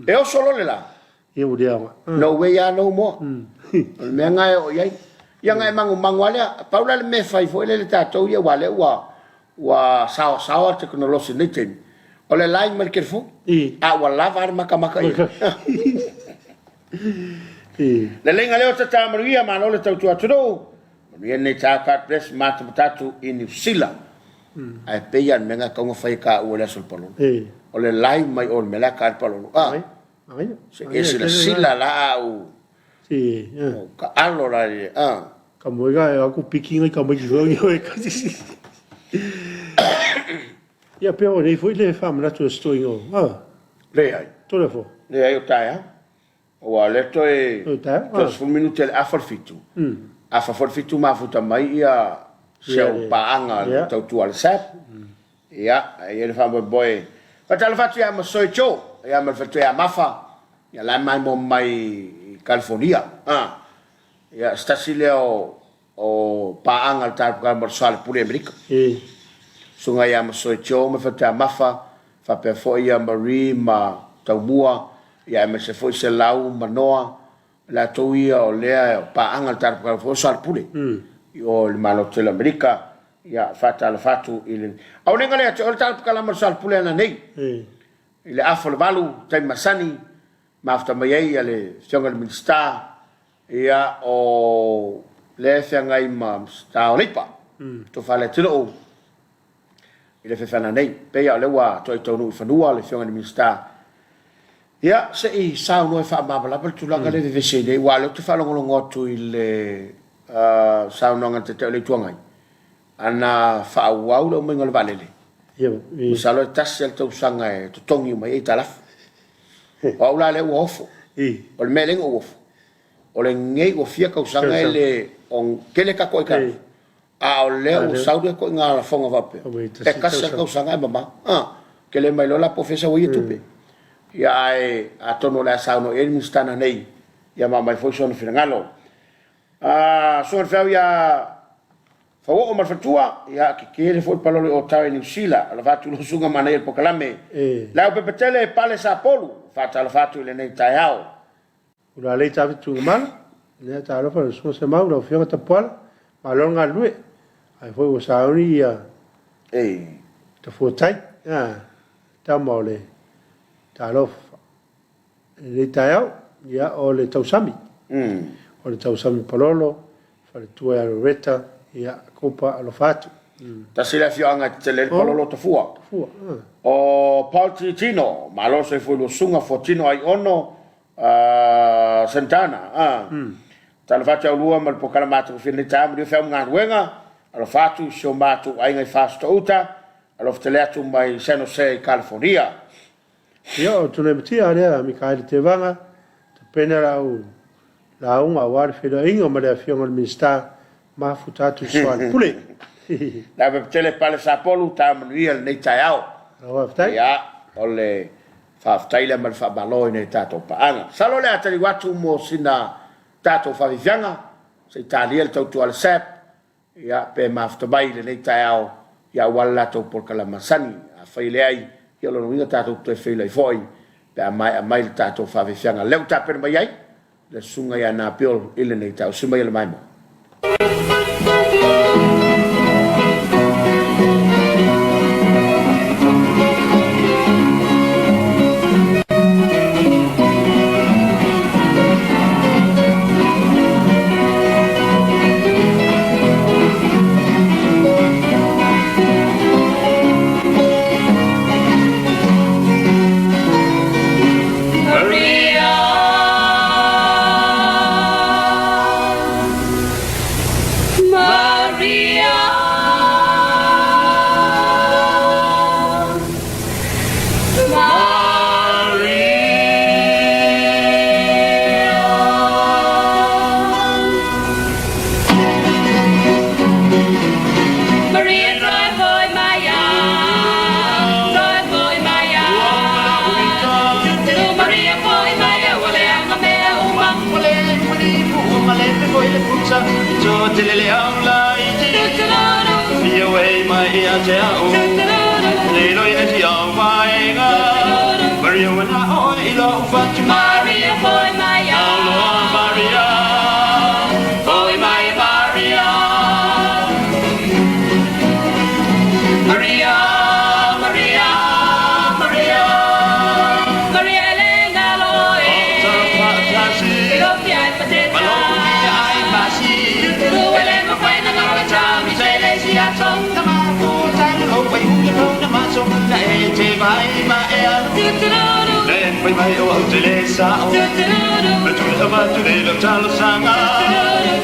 Eu solo le la. Ia o dia. No we ya no mo. Me nga o yai. Ia nga mangwale Paula le me fai fo le tatou ia wale wa sao teknolosi niten. Ole lain mal kerfu wala var maka le lenga leo tata maria ma ole tau tu atro ni ne taka pres mat tatu in New Zealand ai peyan menga ka ngofai ka ole sul polo ole lain mai on mela ka polo es la sila la u ka allora ka moiga aku pikinga ka mai jo e ka Ia peo nei foi le fam na tu sto io. Le ai. Tu le fo. Le ai o taia. O alerto e tos fu minuti a forfitu. A forfitu ma futa mai ia se o paanga tau tu al sap. Ia, ia le fam boy. Patal fatu ia ma soicho, ia ma fatu ia mafa. Ia la mai mo mai California. Ia stasile o paanga tal ka morsal pure America. Sunga ia ma soicho ma fata mafa fa pe fo ia Marie ma taumua ia ma se fo se lau manoa la toia o lea pa anga tar pa fo sal pule o le malo tele America ia fata la fatu ile au nenga le o tar pa la sal pule na nei ile afol valu tai masani ma afta mai ia le jonga le minsta ia o le fanga i ma sta o lipa to fale tilo ile fe fana nei pe ya le wa to no fanua le fionga ni minsta ya se I sa no fa ma bla per tu la gale de se de wa le tu fa lo ngotu ile sa no ngate te le tuangai ana fa wa lo mo ngol valele ya sa lo tasel to sanga e to tongi mai talaf wa la le wofo o le meleng o wofo o le ngei o fia ka sanga ele on kele ka ko ka o leo saude ko nga la fonga vape e kasa ka usanga mama ke le mai la profesa o youtube ya ai atono la sauno el mistana nei ya mama foi son finangalo son feu ya fa o mal fatua ya que le foi palo o tau en Sila la fatu lo sunga mana el pokalame la o pepetele pale sa polu fata la fatu le nei taiao ula le tavi tu mal le ta lo fa so se mau lo fio ta pol malonga lui ai foi o sauni ia te fotai ta mole Talofa le tau ia o le tausami o le tausami palolo fa le tua reta ia kopa alo fatu ta sila fianga te le palolo te fua o Pautino malo se fu lo sunga fotino ai ono Santana tala fatu lua mal pokala matu fini tam ri fa ngan wenga alo fatu so matu ai ngai fasto uta alo fteleatu mai San Jose California yo tu le mtia area mi kai te vanga te pena la unga war filo ingo ma le fianga le minsta ma futatu soal pule la be tele pale sa polu tam real nei taiao ya ole fa taila mal fa baloi nei tato paanga salo le atari watu mo sina tato fa vianga se italiel tautu al sep ya pe mafto baile nei taiao ya wala to por kala masani a faile ai yo lo winga tato to faile foi pe mai tato fa vianga le ta per mai ai le sunga ya na piol ile nei tau suma ile mai mo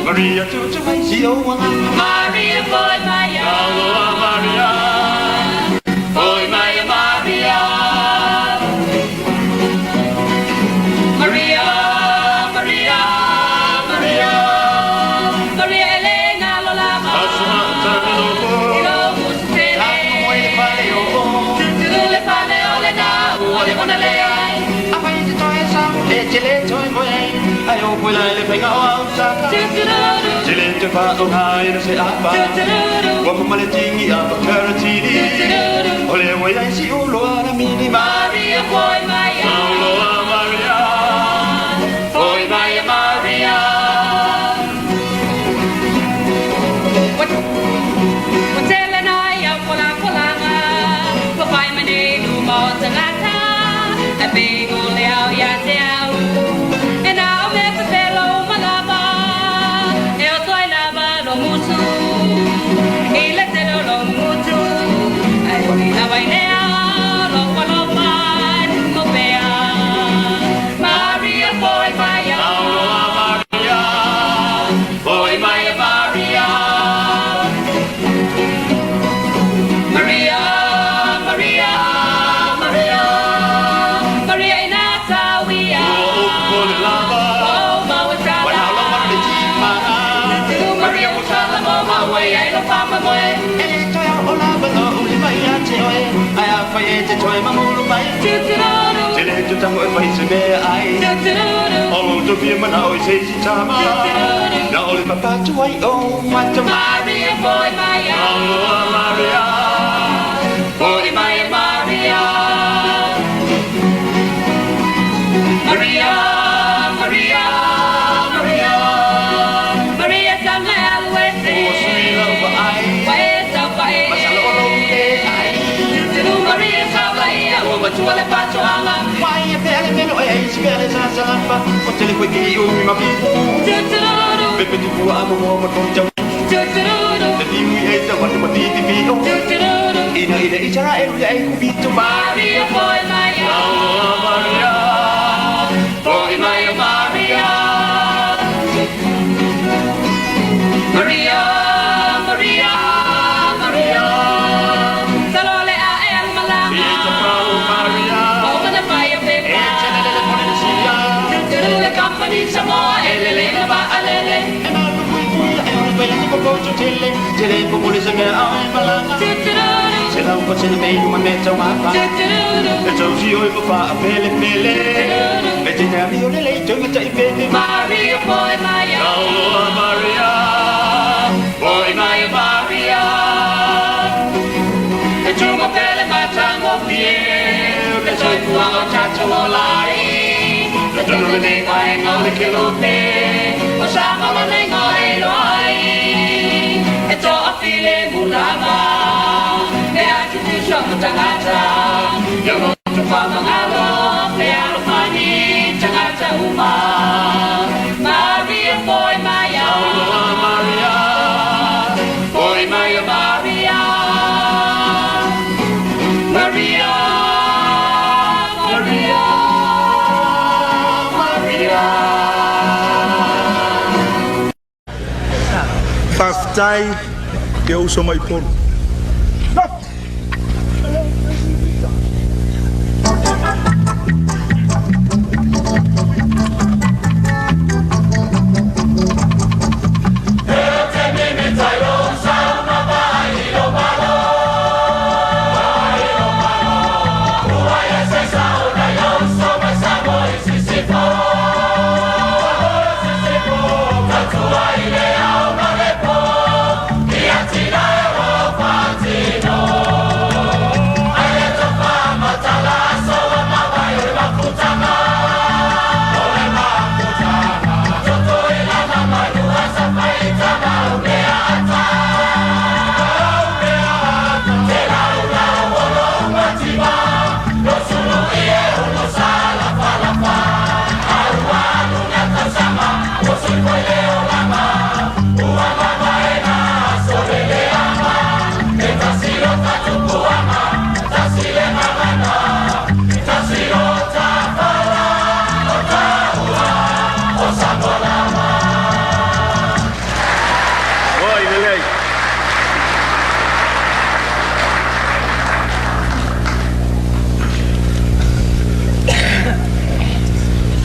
Maria tu mai si o Maria boy Maria Maria boy Maria Maria Maria Maria Maria Maria Elena Lola Ilo Mustele Moi fale o le fale ole na ole ona le ai apai te toi sa le chele toi moi ai o pula le pega o sa Chilente fa o hai se apa wa male tingi a paratini ole wai ai si o lo ara mini Maria boy Maria Maria boy Maria Maria what tell and I am pola pola for five minutes no more than lata a big ole au ya te au and I'll never fellow malaba te toi mamulu mai te le tu tango e fai se me ai o tu pia mana o se si tama na o le papa tu ai o mata Maria boy Maria Maria boy Maria Maria Maria Maria Maria Maria tanga alwete o sui lava ai vai ta vai masalo o le ai Maria Maria, Maria, Maria, vele sasalapa o tele koe ki o mi mapipu pepe tu pua amo mo ma konja te timu e ta watu matiti pio ina ichara e ruya e kubito Maria boy Maria Maria boy Maria Maria Maria Maria Maria salole a el malanga ita pau Maria over the fire baby echelele ponesia le company Samoa elele ba alele Pela tu pocho chile, chile como le se me a malanga. Se la un coche de meio uma meta uma pa. Então se oi pa pele pele. Vete na rio le leito me tai pele. Maria boy Maria. Oh Maria. Boy Maria Maria. E tu mo pele matango pie. E soy tua o chacho olai. E tu no le vai no le que lo pe. O sama lo le ngai loi. Eto a file mulava me a tu shoku tangata yo no tu pa mangalo me a lo fani tangata uma Maria boy Maria Maria boy Maria Maria Maria Maria Maria Faftai ke uso mai por.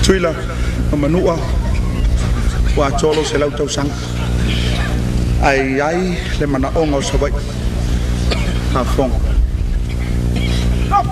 Tuila manua wa cholo se lau tau sang ai le mana onga o sabai ha fong Sama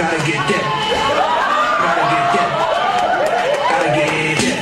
Gotta get that. Gotta get that. Gotta get that.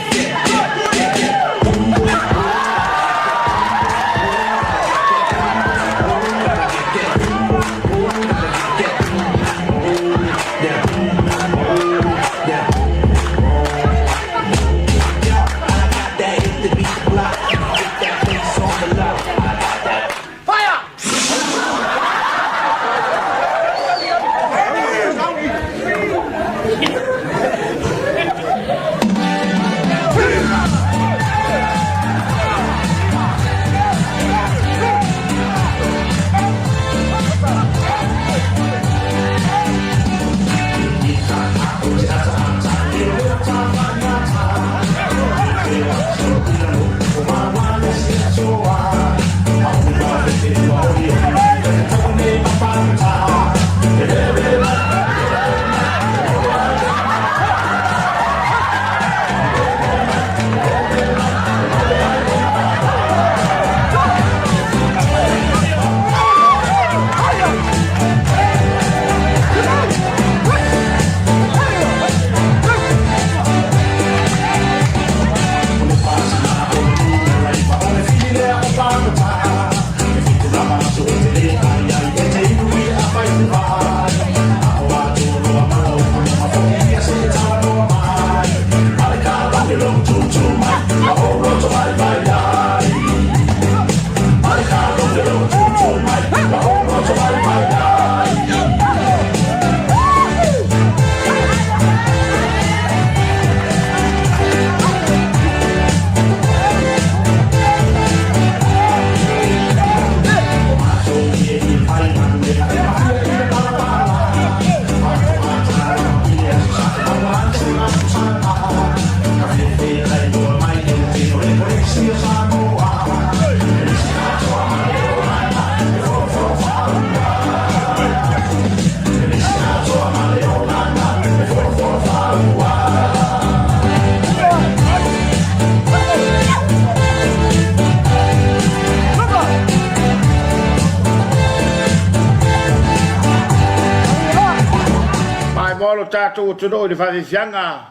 Tato tudo de fazer fianga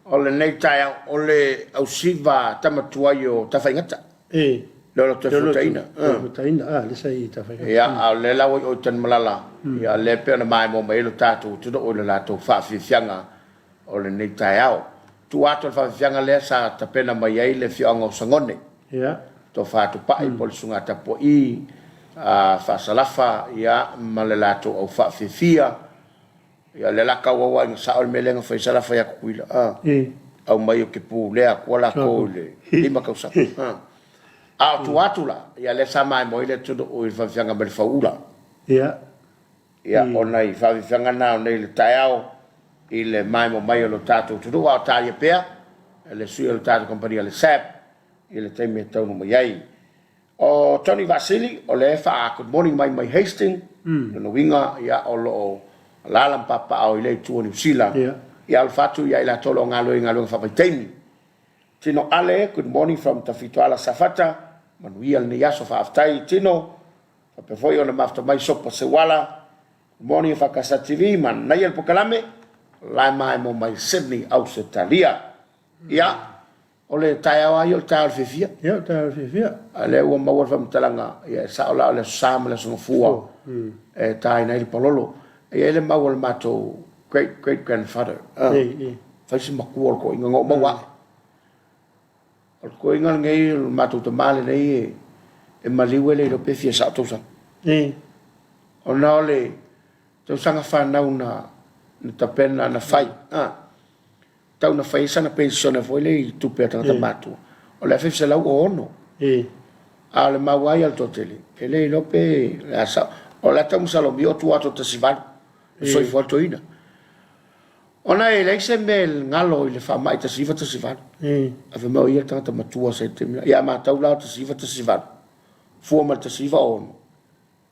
ole nei tai ole au siva tamatua yo tafaingata lolo te futaina le sai tafaingata ya le la o tan malala ya le pe na mai mo mai lo tato tudo ole la to fa fianga ole nei tai au tu ato fa fianga le sa tapena mai ai le fianga sangone ya to fa tu pai pol sunga tapo I fa salafa ya malelato au fa fia ya le la ka wa nga sa o melenga fa sala fa ya kuila au mai ke pu le ko la ko le lima ka sa tu atula ya le sa mai mo ile tudo o fa fianga bel faula ya ona I fa fianga na nei le taiao ile mai mo mai lo tato tudo wa talia pe le sui lo tato compagnia le sap ile te me tau mo yai o Tony Vasili o le fa good morning my Hastings no winga ya o lo lalam papa au ile tu New Zealand ya al fatu ya ila tolo ngalo fa paiteni tino ale good morning from Tafituala Safata manuia ni yaso fa aftai tino fa pe foi ona mafta mai sopa se wala good morning fa Casa TV man na el pokalame la mai mo mai Sydney Australia ya ole taiawa yo tal fifia ale o ma wa fam talanga ya sa ola le sam le so fuwa tai na il pololo ele mawal mato great grandfather fa si makuol ko ingo mawa ko ingo ngai mato to male nei e maliwele lo pefia sa to sa ona ole to sanga fa na una tapena na fai tau na fai sana pensione foi le tu pe ta mato o le fefse la ono ale mawai al toteli ele lo pe la sa o la tamu salo bio tu ato te sivan so I foto ina ona ele se mel ngalo ile fa mai te siva te sivan ave mo ia tata matua se te ia ma tau la te siva te sivan fu ma te siva ono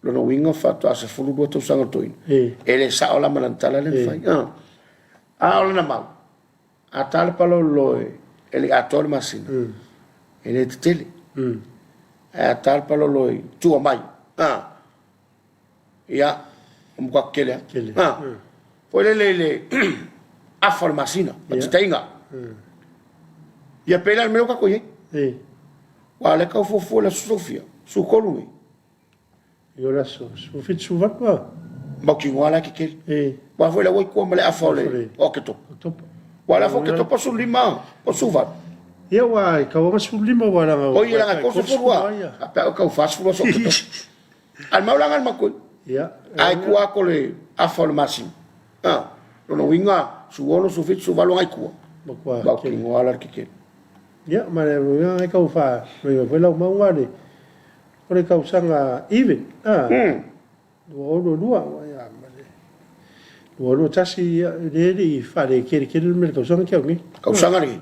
lo no winga fa to asa fulu do to sanga to ina ele sa ola manantala le fai ola na mau a tal palo loe ele ator masina ele te tele a tal palo loe tu mai ia kwa kele po le afal masina o te tainga ia pela me ka ko ye wa le ka fo la sofia su kolumi yo la so fit su va pa ba ki ngala ki ke wa foi la wai ko male afal o ke to wala fo ke to po su lima o su va ia wa ka wa su lima wala o ia la ko su wa pa ka fa su so ke to al maula ngal makoi ia ai kuā ko le afal masina no winga su ono su fit su valo ai kuā ba ki ngala ki ke ia ma le ai ka fa me foi la ma ngale o le ka usanga even do ya ma le do tasi le fa le ke me ka usanga ke ngi ka usanga ni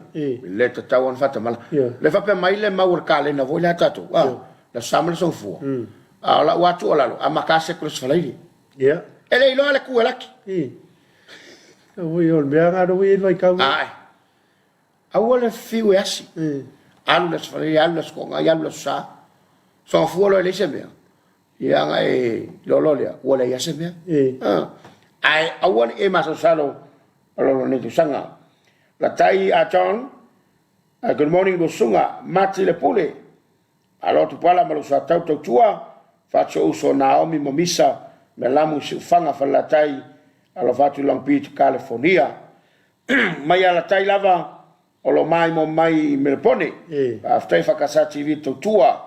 le ta tawan fata mala le fa pe mai le maur ka le na vo le tatu la samle so fu ala watu ala amakase ko so lai ia ele ilo ale ku elaki o yo me nga do we vai ka ai awole fiu asi alu so lai alu ko nga alu sa so fu lo le sembe ia nga lo wala ya sembe ai awole e maso salo lo ne tu sanga la tai a ton good morning do sunga mati le pule alo tu pala malo sa tau tua faccio uso Naomi Momisa me lamu si ufanga falatai alo fatu lang beach California mai ala tai lava olo mai mo mai melpone after fakasa TV tua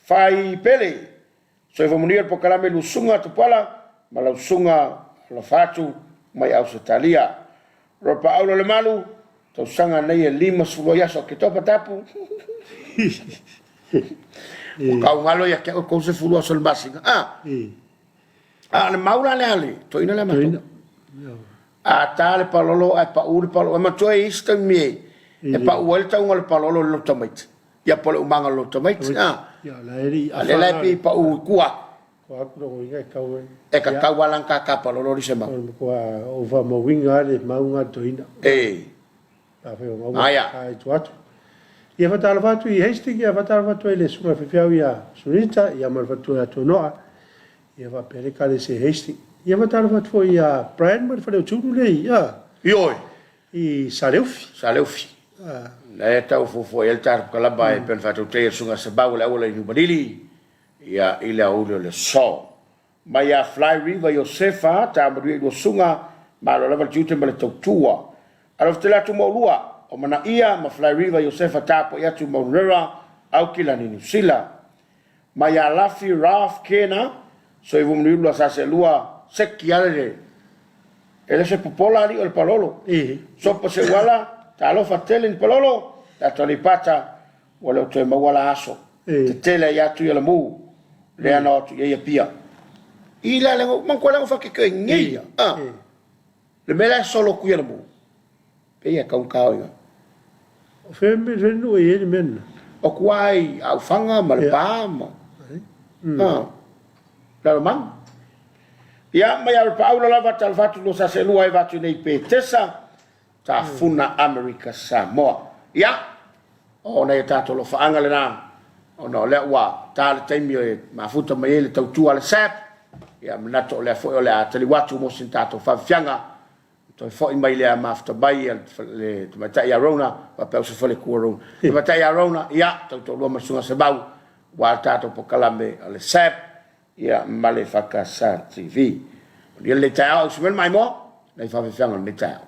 fai pele so evo munir po kala me lusunga tu pala malo sunga lo fatu mai Australia ropa aulo le malu to sanga nei lima suloya so ke topa tapu ka ngalo ya ke ko se fulu sol basiga le maula le ale to ina le mato tale palolo a pa ul palolo ma to ista mi e pa volta un al palolo lo tomate ya polo manga lo tomate ya la eri ale pi pa u kuwa ko inga ka we e ka walan ka palolo ri sema ko o va mo winga le maunga to ina pa fe o ai tuatu ia fatala fatu I Hastings ia fatala fatu le sunga fifiau ia Sunita ia mal fatu ia Tonoa ia va pere kale se Hastings ia fatala fatu ia Brian mal fatu tunu le ia ioi I Saleufi le tau fofo el tar kala bai pen fatu te sunga se baula ola I Nubarili ia ile aulo le so mai ia Fly River Josefa ta mari do sunga malo lava tute mal tua alo tela tu mo lua o mana ia ma Fly River Josefa tapo ia tu Maurera au kila ni Nusila ma ya lafi raf kena so i vum nulu sa se lua seki ale ele se popola ali o palolo so po se wala Talofa telen palolo ta toni pata wala to ma wala aso te tele ya tu ya mu le ano tu ia pia ila le man ko la fa ke ngia le mela solo ku ya mu pe ya ka un kao Femme venu e men. O kwai au fanga malpama. La man. Ya mai al Paulo lava tal fatu lo sa se lua e vatu nei petesa ta funa America Samoa. Ya. O nei tato lo faanga le na. O no le wa ta le taimi e mafuta mai le tau tua le sap. Ya mnato le fo le atali watu mo sintato fa fianga. To fo mai le mafta bai le mata ya rona pa pe se fole ku rona mata ya rona ya to lo masunga se bau wa tato po kalame le sap ya male fakasa TV dia le tao se mai mo dai fa fianga le tao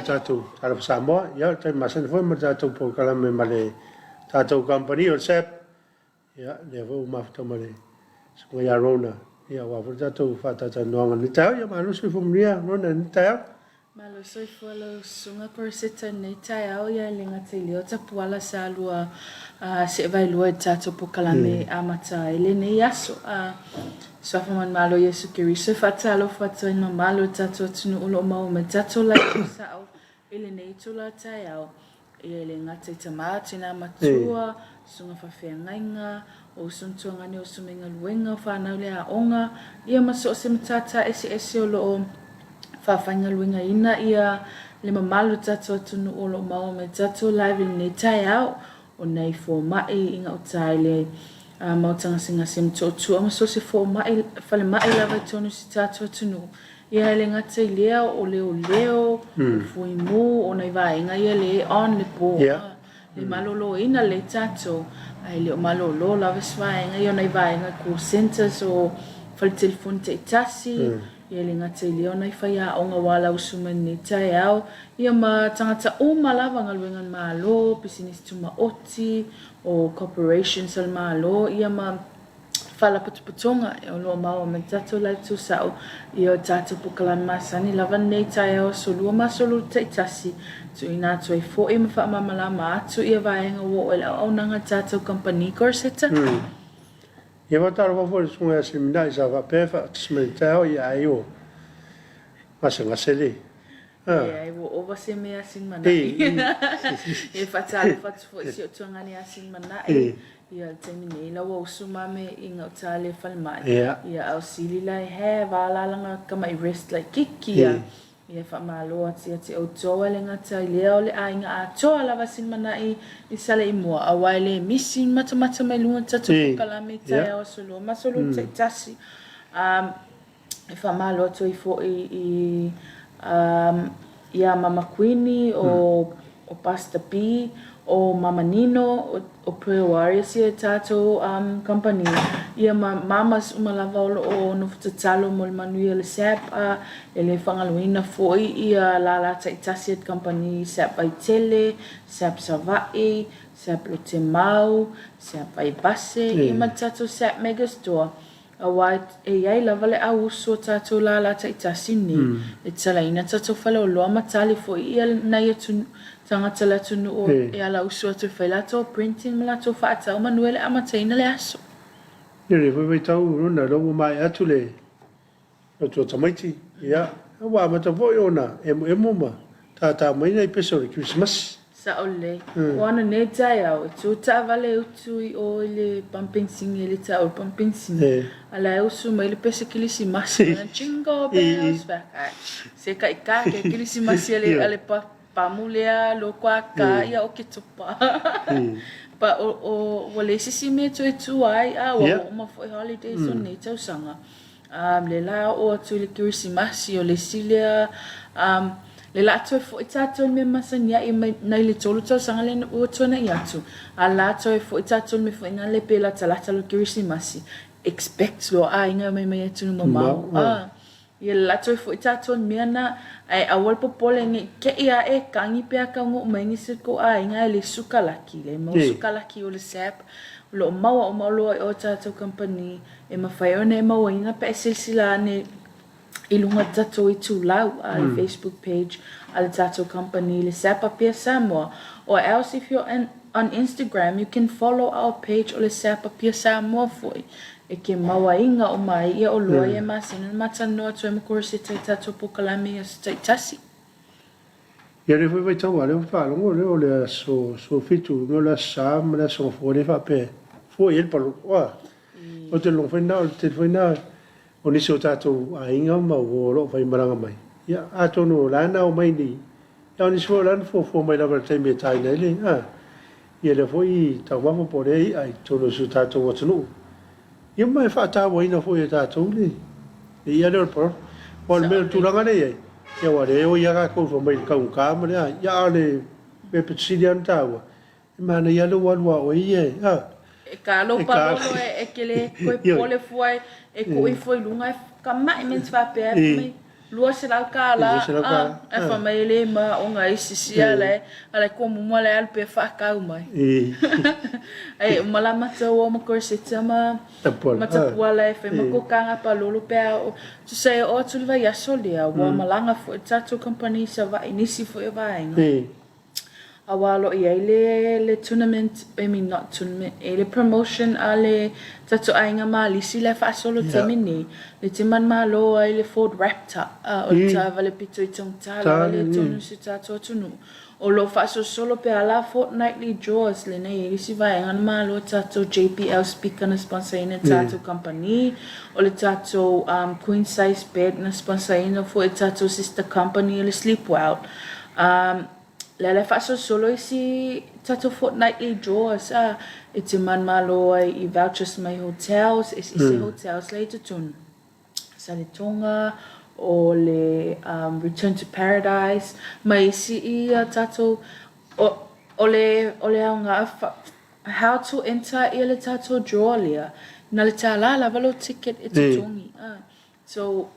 tātou Talofa Samoa, ia, tai masana foi ma tātou pokalame ma le tātou company o SEP, ia, le fo mafta ma le sunga ia rona, ia, wafo tātou whatata noanga ni tau, ia, ma alusi fumuria, rona ni tau. Malo soi fualo sunga korseta nei tai au ia le ngata i leo tapuala sa lua se vai lua tātou pokalame amata ele nei aso. Swafa man malo Yesu Kiriso fatalo fatoi no malo tātou tunu ulo mau me tātou lai kusao ele nei tula tai au. Ia le ngata i tamatina matua, sunga whawhea ngainga, o suntua ngani o sumenga luenga, whanau le a onga, ia maso o se matata ese o loo whawhainga luenga ina ia le mamalu tātou tunu o lo mau me tātou live nei tai au o nei fō mai inga o tai le mautanga singa sem tōtua ma so se fō mai whale mai lava tonu si tātou tunu ia le ngata i lea o leo fui mu o nei vaenga ia le on le pō le malolo ina le tātou ai le o malolo lava svaenga ia nei vaenga ko centers o whale telefoni te itasi ia le ngata i leo nei whaia o ngā wala usumen ni tai au. Ia ma tangata o malawa ngā luengan malo, business tuma oti, o corporations al malo. Ia ma whala putuputonga e o loa maua me tato lai tu sao. Ia o tato pukalan masani lawan nei tai au so lua masolu te itasi. Tu ina tu e fo e ma wha mamalama atu ia vaenga wo e au nanga tato company korseta. Ia watara wafo le sunga semina i sa wapefa tismeni tau ia ai o masa ngasele. Ia ai wo ova se me asin manai. E fatalo fatu fo isi o tuangani asin manai. Ia temine ila wo usuma me inga utale falmai. Ia au sili lai he walalanga kama i rest like kiki ia. Ia whamalo ati ati o toa le ngata i leo le a inga a toa lava sin manai i sale i mua. Awai le misin mata mai lunga tatu pukalame tai au solo. Masolo te tasi. I whamalo atu i fo i ia Mama Queenie o Pastor P o Mama Nino o Prayer Warriors ia tātou company. Ia mamas umalava o nufutatalo mo le manuia le SEP ele whangaluina foi ia lalata itasi at company SEP Vaitele, SEP Savai, SEP Lotemau, SEP Vaibase, ima tātou SEP Megastore. Awai e ai lava le au so tātou lalata itasi ni. E talaina tātou whale o loa matali foi ia nei atu tangata la tunu o e ala usu atu whailato printing malato whaatau manuele amataina le aso. Nere foi tau runa rongo mai atu le o tua tamaiti. Ia, awa amata foi ona e muma tātā maina i peso le Christmas. Sa ole. Wana ne tai au e tu ta vale utu i o le pampensing e le ta o pampensing. Ala e usu mai le pese kilisi masi. Jingle bells back. Se ka ika ke kilisi masi ale pamulea lo kwa ka ia o ke tupa. Pa o wale sisi me tu e tu ai wa ma foi holidays on ne tau sanga. Le la o tu le kilisi masi o le silia le la to fo itato me masanya I nei le tolu to sanga le o tona yatu ala to fo itato me fo ina le pela talata lo Christmas expect lo inga me tu no mama ye la to fo itato me na ai awal popole ngi ke ia e kangi pe ka ngo mengi se ko inga le sukalaki le mo sukalaki o le SEP lo mau o mau lo o tato company e ma faione ma ina pe silsila ne ilunga tato I tu lau al Facebook page al tato company le SEP Samoa or else if you're on Instagram you can follow our page o le SEP Samoa foi e ke mawainga o mai ia o loa ia masina matanoa tu e makursi te tato pukalami a tasi. Ia le foi tau ale o whalongo le o le so fitu no la sam le so fo le fape foi il palo o te long fina o te fina o nisi o tātou a inga ma o lo whai maranga mai. Ia, ato no lana o mai ni. Ia o nisi o lana fo mai lawa te me tai nei le. Ia le foi tau wafa po rei ai tono su tātou watanu. Ia mai whaata waina foi tātou le. Ia le orpo. O le mea tūranga nei ai. Ia wale o ia kako fo mai kau kāma le. Ia le me petsiri an tāua. Ia mana ia le walua o ia. E ka lo palolo e ke le koe pole fuai e koe foi lunga ka mai men twa pe mai lua se lau ka la e fa mai le ma o nga isia le ala ko mo le al pe fa ka mai ai mala mata o mo ko se tama mata wala fe mo ko ka pa lolo pe to say o tu va ya solia wa malanga fo tato company sa va inisi fo e va awalo le tournament not tournament le promotion ale tato ainga mali si le fa solo temini le timan malo le Ford Raptor o tava le pito itong tala le tonu si tato tunu o lo fa solo pe ala fortnightly draws le nei si va ainga malo tato JPL speaker na sponsor ina tato company o le tato queen size bed na sponsor ina for tato sister company le sleep well le faccio solo si tato fortnightly draws it's a man malo I vouchers my hotels is hotels later tun Salitonga o le Return to Paradise mai si tato o le nga how to enter ile tato draw lia na le tala la valo ticket it's tungi so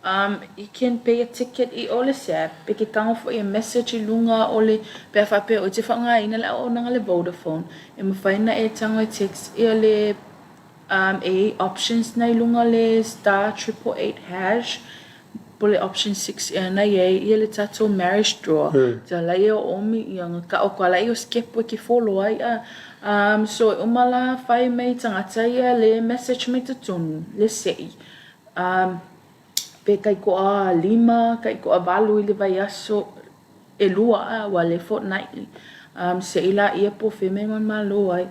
you can pay a ticket I ole se pe ke kang for a message lunga ole pe fa pe o te fanga ina la o nga le Vodafone e mo faina e tanga text ele a options na lunga le *888# pole option 6 na ye ele tato marriage draw ta la ye o mi yang ka o kwala yo skip we ki follow ai so umala fai me tanga tai le message me tutun le sei pe kai ko a 5 kai ko a valu I le vai aso e lua wa le fortnightly se ila ia po fe me man malo ai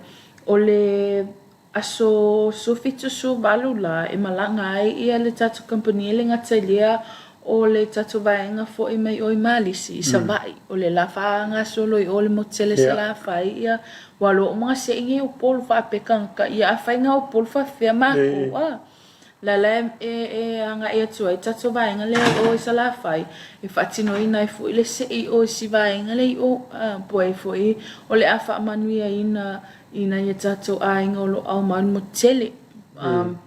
o le aso sufito su valu la e malanga ai ia le tatu company le ngatalia o le tatu vaenga fo I mai o I malisi sa vai o le la fanga solo I o le motele se la fai ia walo mga se inge o pol fa pe ka ia fainga o pol fa fe ma ko la anga e tu ai tato vai ngale o sala fai e fatino ina fu ile se o si vai ngale o poi foi o le afa manuia ina ye tato ai ngolo au man motele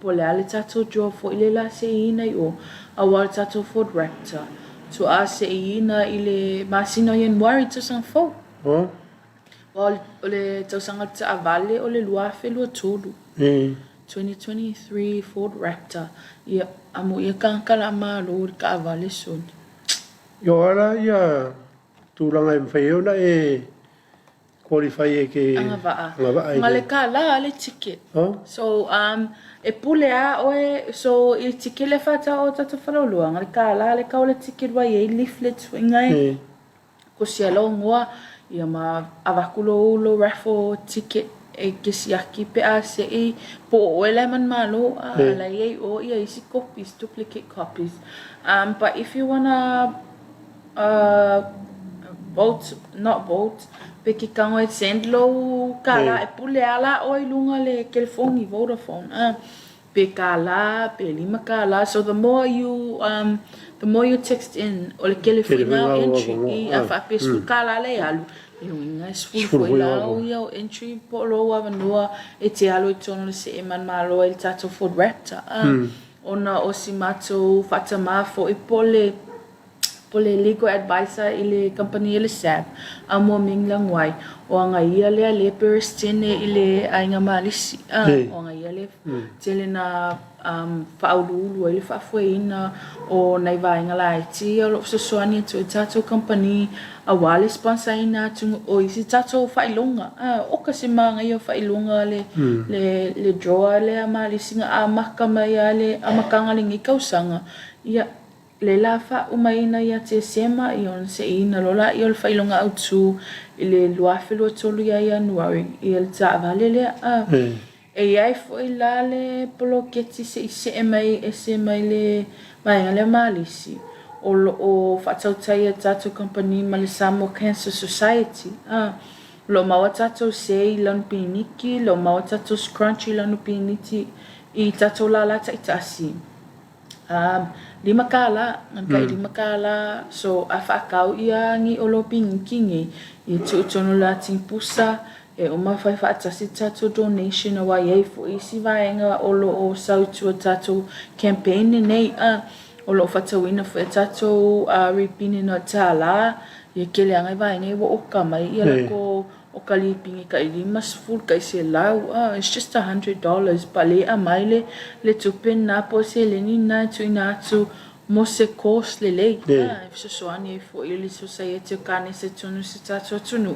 po le ale tato jo fo ile la se ina o awal tato Ford Raptor to a se ina ile masino yen worry to sang fo o le to sanga ta avale o le lua fe lo tolu 2023 Ford Raptor ia amo ia kankala malo ka vale son yo ala ia tulanga mfeo na qualify ke anga ngale kala le ticket so e pulea o so il ticket le fata o tato falolo ngale kala le ka le ticket wa ye leaflet ngai ko sia lo ngwa ia ma avakulo lo raffle ticket e kesiaki pe a se po ole man malo la ye o ia isi copies duplicate copies but if you wanna vote pe ki kango e send lo kala e pule ala o lunga le telephone Vodafone pe kala pe lima kala so the more you text in o le telephone entry I fa pe su kala le alu nice full for entry polo avanua e te alo tono se man malo el tato Ford Raptor ona osimato fatama fo I pole legal advisor ile company ile sap amo minglang wai o nga ia le perstene ile ainga malisi o nga ia le tele na faulu ile fa foina o nai vai nga lai ti o so soani to tato company a wale sponsor ina tu o isi tato failonga o kasi manga yo failonga le draw le malisi nga amakama ya le amakanga lingi kausanga ia le lafa umaina ya te sema ion se ina lola iol failonga autu ile luafelo tolu ya January il ta vale le e ai foi la le poloketi se mai le mai le malisi o fatautai tato company male Samoa Cancer Society lo mawatato sei lan piniki lo mawatato scrunchy lan piniti I tato la taitasi lima kala so afa kau ia ngi oloping kingi I tutono la timpusa e o mafai fa atasi tato donation wa ye fo isi vaenga olo o sau tu tato campaign nei o lo fatawina fo e tatou ripini no tala ia kele anga vai ngai wo oka mai ia ko o kalipingi ka ili mas full ka se lau it's just $100 pa le a mai le tupen na po se le ni na tu ina tu mo se course le so soani fo ili society ka ne se tunu se tatou tunu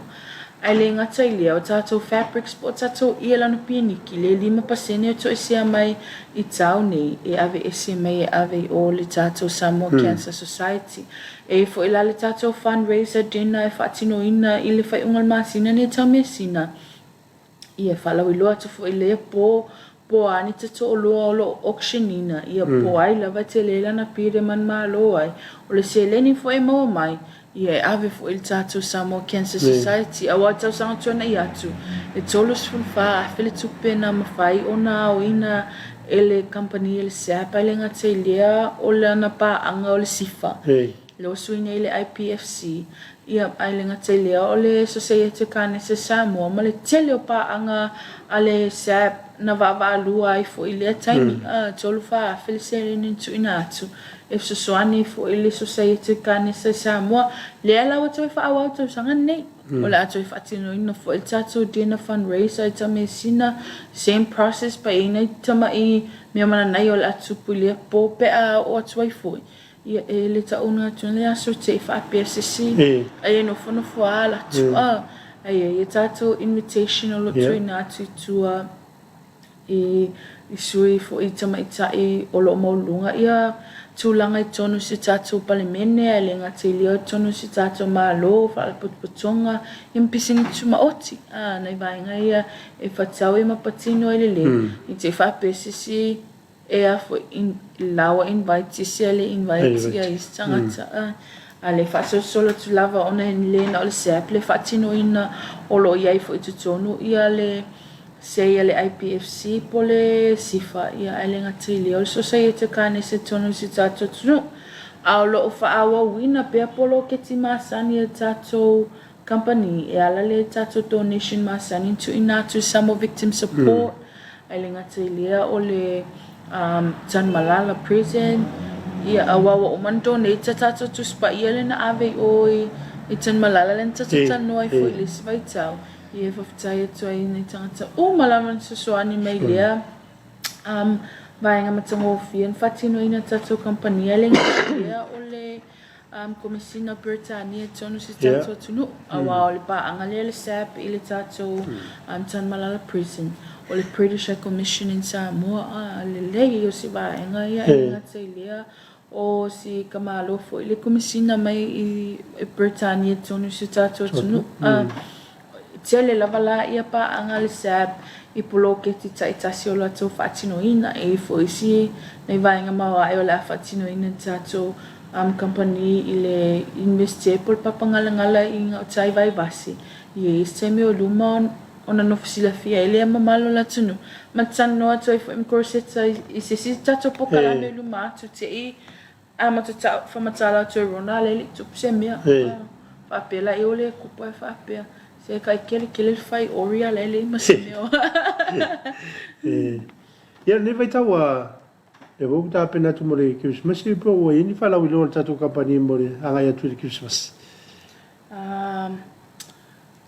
ai le ngata ile o tatou fabrics po tatou ia lana piniki le 5% to isia mai I tau nei e ave ese mai e ave o le tatou Samoa Cancer Society e fo ila le tatou fundraiser dinner e fatino ina ile fai ungal masina ne tamesina ia fala wiloa to fo ile po ani tatou lo auctionina ia po ai lava tele lana pire man malo ai o le seleni fo e mo mai ia ave fo il tatou Samoa Cancer Society awa tau sanga tona iatu e tolos fulfa fele tupena mafai ona o ina ele company ele sapa ele ngatelia o le na pa anga o le sifa lo suina ele IPFC ia ele ngatelia o le Society Cancer Samoa ma le tele o pa anga ale sap na vava lua ai fo ile taimi tolufa fele seleni tu inatu if so soani fo ile Society Cancer Samoa le ala o toi fa awa to sanga nei o la toi fa tino ina fo il tatou dinner fundraiser ita mesina same process pa ina tama I me mana nai o la tupulia po pe a o toi fo ia le ta una tune ya so te fa PSC ai no fo ala tu ai tatou invitation o lo tuina tu I sui fo I tama ita o lo maulunga ia tulanga I tonu si tatou palemene le ngati leo tonu si tatou malo fa putonga impisini tuma oti nei vai ngai e fatau e mapatino ele le I te fa PSC e a fo in lawa invite si ele invite ia istangata ale fa solo tu lava ona le na le seple fatino ina o lo ia fo I tonu ia le sei ale IPFC pole sifa ia ele ngati le o Society Kane se tonu si tatou tunu a lo fa awa wina pe polo ke ti masani tatou company e ala le tatou donation masani to inatu Samoa victim support ele ngati le o le Tan Malala prison ia awa o man donate tatou to spa ia le na ave o I Tan Malala le tatou tanoi fo ile svaitau ia faftai toi nei tangata o malaman so soani mai lea vai nga matango fian fatino ina tatou company ele ia ole Commissioner Britannia tonu si tatou tunu awa ole pa angale sap ile tatou Tan Malala prison ole British Commission in Samoa le o si vai nga ia nga tselia o si kamalo fo ile commissioner mai I Britannia tonu si tatou tunu tele lavala ia pa anga le sap I poloke ti taitasi o la tau fatino ina e fo isi nei vai nga mawa e o la fatino ina tatou company ile investe pol papangala I nga tai vai vasi ye semi o luma ona no fisila fia ele mamalo la tunu matsan no atoi fo imcorseta I se tatou pokala me luma tu te I amata ta fa matala to ronale le tu semia fa pela e ole kupo fa pela se kai kele fai oria lele masimeo ia ne vai tawa e vou ta pena tu more Christmas I po o ini fala wilo tatou company more anga ia tu Christmas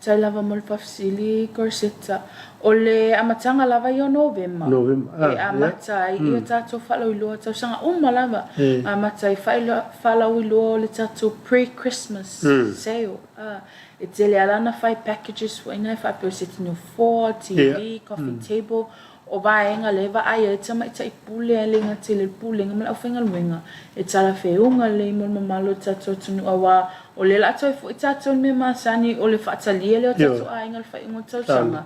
tai lava mol fafsili corsetta ole amatanga lava yo November e amatai ia tatou fala wilo tau sanga lava amatai fala wilo le tatou pre-Christmas sale e tele alana fai packages for ina fa pe setino 4 TV coffee table o vai nga leva ai e tama i pule le nga tele pule nga mala fenga luenga e tala fe unga le mo malo tatou tunu awa o le la toi fo tatou me masani o le fatali le tatou ai nga fa ingo tau sanga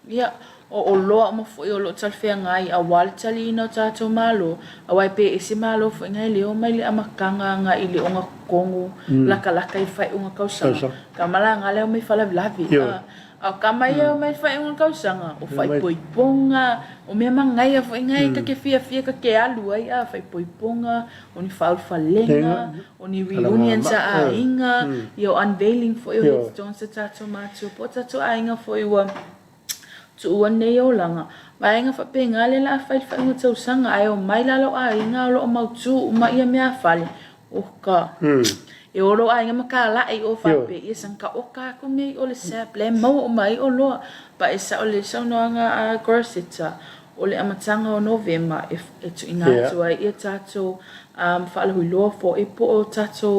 ia o loa mo fo o lo tal fe ngai a wal tali no tatou malo awa pe ese malo fo ngai le o mai le amakanga nga ile onga kongu laka I fai unga kausanga kamala nga le mai fala lavi a kamaya mai fai unga kausanga o fai poiponga o me mangai fo ngai ka ke fia ka ke alu ai a fai poiponga o ni falenga o ni reunion sa inga yo unveiling fo yo John sa tatou matu po tatou ainga fo yo tu nei o langa vai nga fa pe nga le la fa nga tau sanga ai o mai la lo ai nga lo mau tu ma ia mea fale o ka e o lo ai nga makala ai o fa pe ia sanka o ka ko me o le sap le mau o mai o lo pa esa o le sono nga gorsita o le amatanga o November if tu ina tu ai ia tato fa lo lo fo e po o tato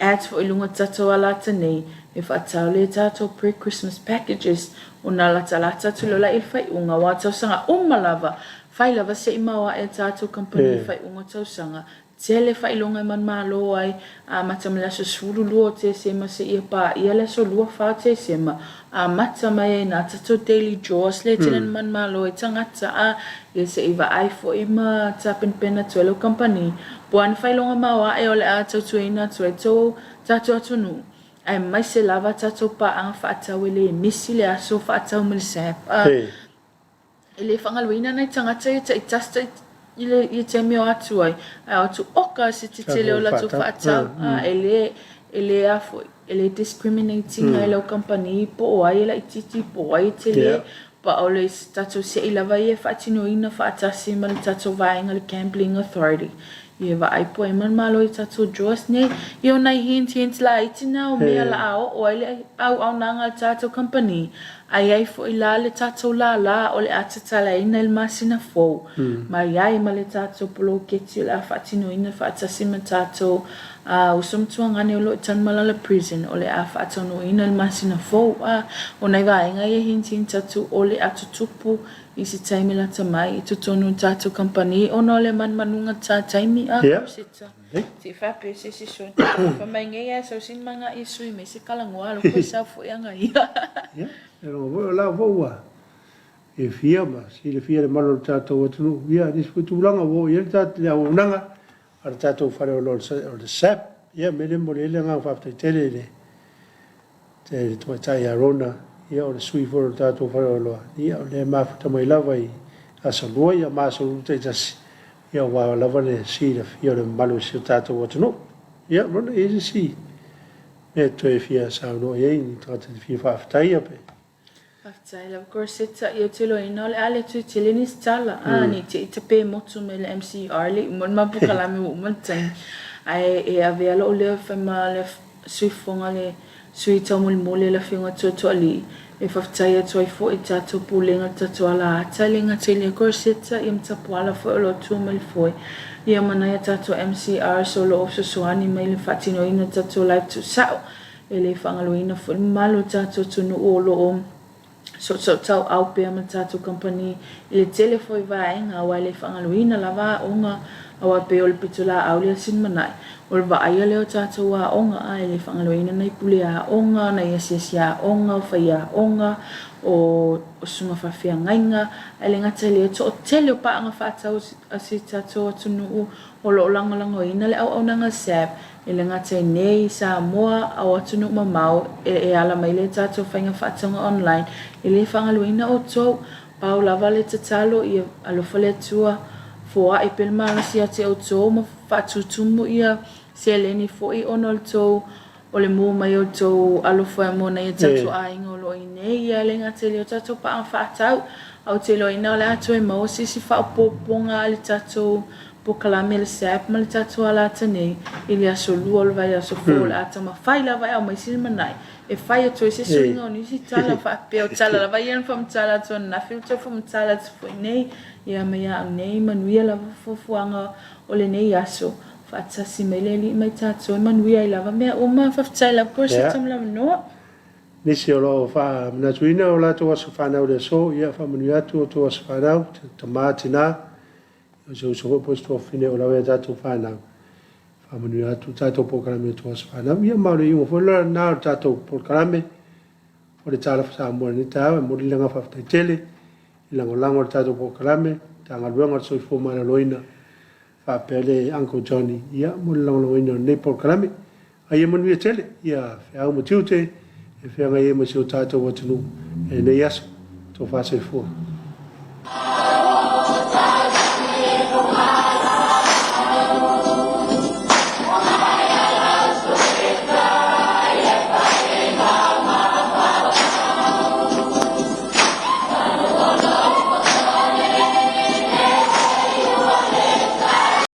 ads for ilunga tato ala tane if atau le tato pre-Christmas packages una lata tu lola il fai unga wa tau sanga umalava fai lava se imawa e tato company fai unga tau sanga tele fai longa man malo ai matamala so sulu luo te sema se ia pa ia le so lua fa te sema matamai na tato daily jaws le tenen man malo e tangata ia se iva ai fo ima tapen pena tuelo company buan fai longa mawa e ole a tau tuina tueto tato atunu ai mai se lava tato pa anga fa atau ele misi le aso fa atau mil sap ele fangaluina na tangata i tasta ile i te meo atu ai atu oka se te tele o la tu fa atau ele afo ele discriminating ai lo company po ai la ititi po ai tele pa ole tato se ilava ia fa atinoina fa atasi mal tato vainga le gambling authority ia va ai po man malo i tato jos ne io na hint la itina o mea la o ele au nanga tato company ai fo ila le tato la o le atatala ina il masina fo mai ai ma le tato polo keti la fatino ina fatasi ma tato o somtuanga ne lo tan malala prison o le afato no ina il masina fo o nei vai ngai hint tato o le atutupu isi taimi la tamai i tutonu tato company o no le manunga taimi sita ti fa pe se so fa mai ngai so sin manga isu me se kalangoa lo ko sa fo yanga ia Ero vo la voa. E fia ma si le fia le malo tato watu via dis futulanga vo ia tato le unanga ar tato fare o le sap ia me le morele nga fa tele le te to tai arona ia o le sui for tato fare o lo ia le ma fa mai lava i asa boa ia ma so te jas ia wa lava le si le fia le malo si tato watu no ia rona e si e to e fia sa no ia ni tato fia fa tai pe After of course it's io te lo ino le ale tu te le ni stala ni te pe motu me le MCR le mon ma buka la me mon time ai e avea lo le fema le sui fonga le sui tamul mole la finga to ali e faftai to fo e tato pulenga tato ala talinga te le course it's im tapo ala fo lo tu mal foi ia mana tato MCR solo of so ani mai le fatino ina tato live to sao ele fangaloina fo malo tato tu no olo so tau au pe ama tato company ile telefoi vai nga wale fangaluina lava onga awa pe ol pitula aulia sin manai ol va ai le tato wa onga ai le fangaluina nei pulia onga na yesia onga faia onga o suma fa fia ngainga ale ngata le to tele pa nga fa tau asi tato tunu o lo lango ina le au nanga sap ele ngata nei Samoa au tunu mamau e ala mai le tato fainga fa tanga online ele fangaluina o to paula vale tatalo ia alo fale tua fo ai pel mala sia te o to mo fa tutumu ia se leni fo i onol to o le mo mai o to alo fa mo na ia tatu ai ngolo ine ia le ngata le tato pa fa tau au te lo ina la to e mo si fa poponga le tato po kalame le sap mal tato ala tane ili aso luol vai aso fol atama faila vai au mai silmanai e fai to se swinga ni si tala fa pe o tala la vai en fam tala to na filter fam tala to nei ia me ya nei manuia la fofuanga o le nei aso fa tsa simele mai tato manuia la va me o ma fa tala of course tam la no ni si o fa na tuina o la to so fa na o so ia fa manuia to so fa na tomatina so posto fine o la veta tu fa na fa manuia tu tato po kalame to so fa na ia ma le yo fo la na tato po kalame o le tala fa mo ni ta mo le nga fa tele lango tato po kalame tanga luanga so fo ma loina fa pele Uncle Johnny ia mo lango loina ne po kalame ai mo ni tele ia fa mo tiute e fa nga ye mo so tato wo tunu e ne yaso to fa se fo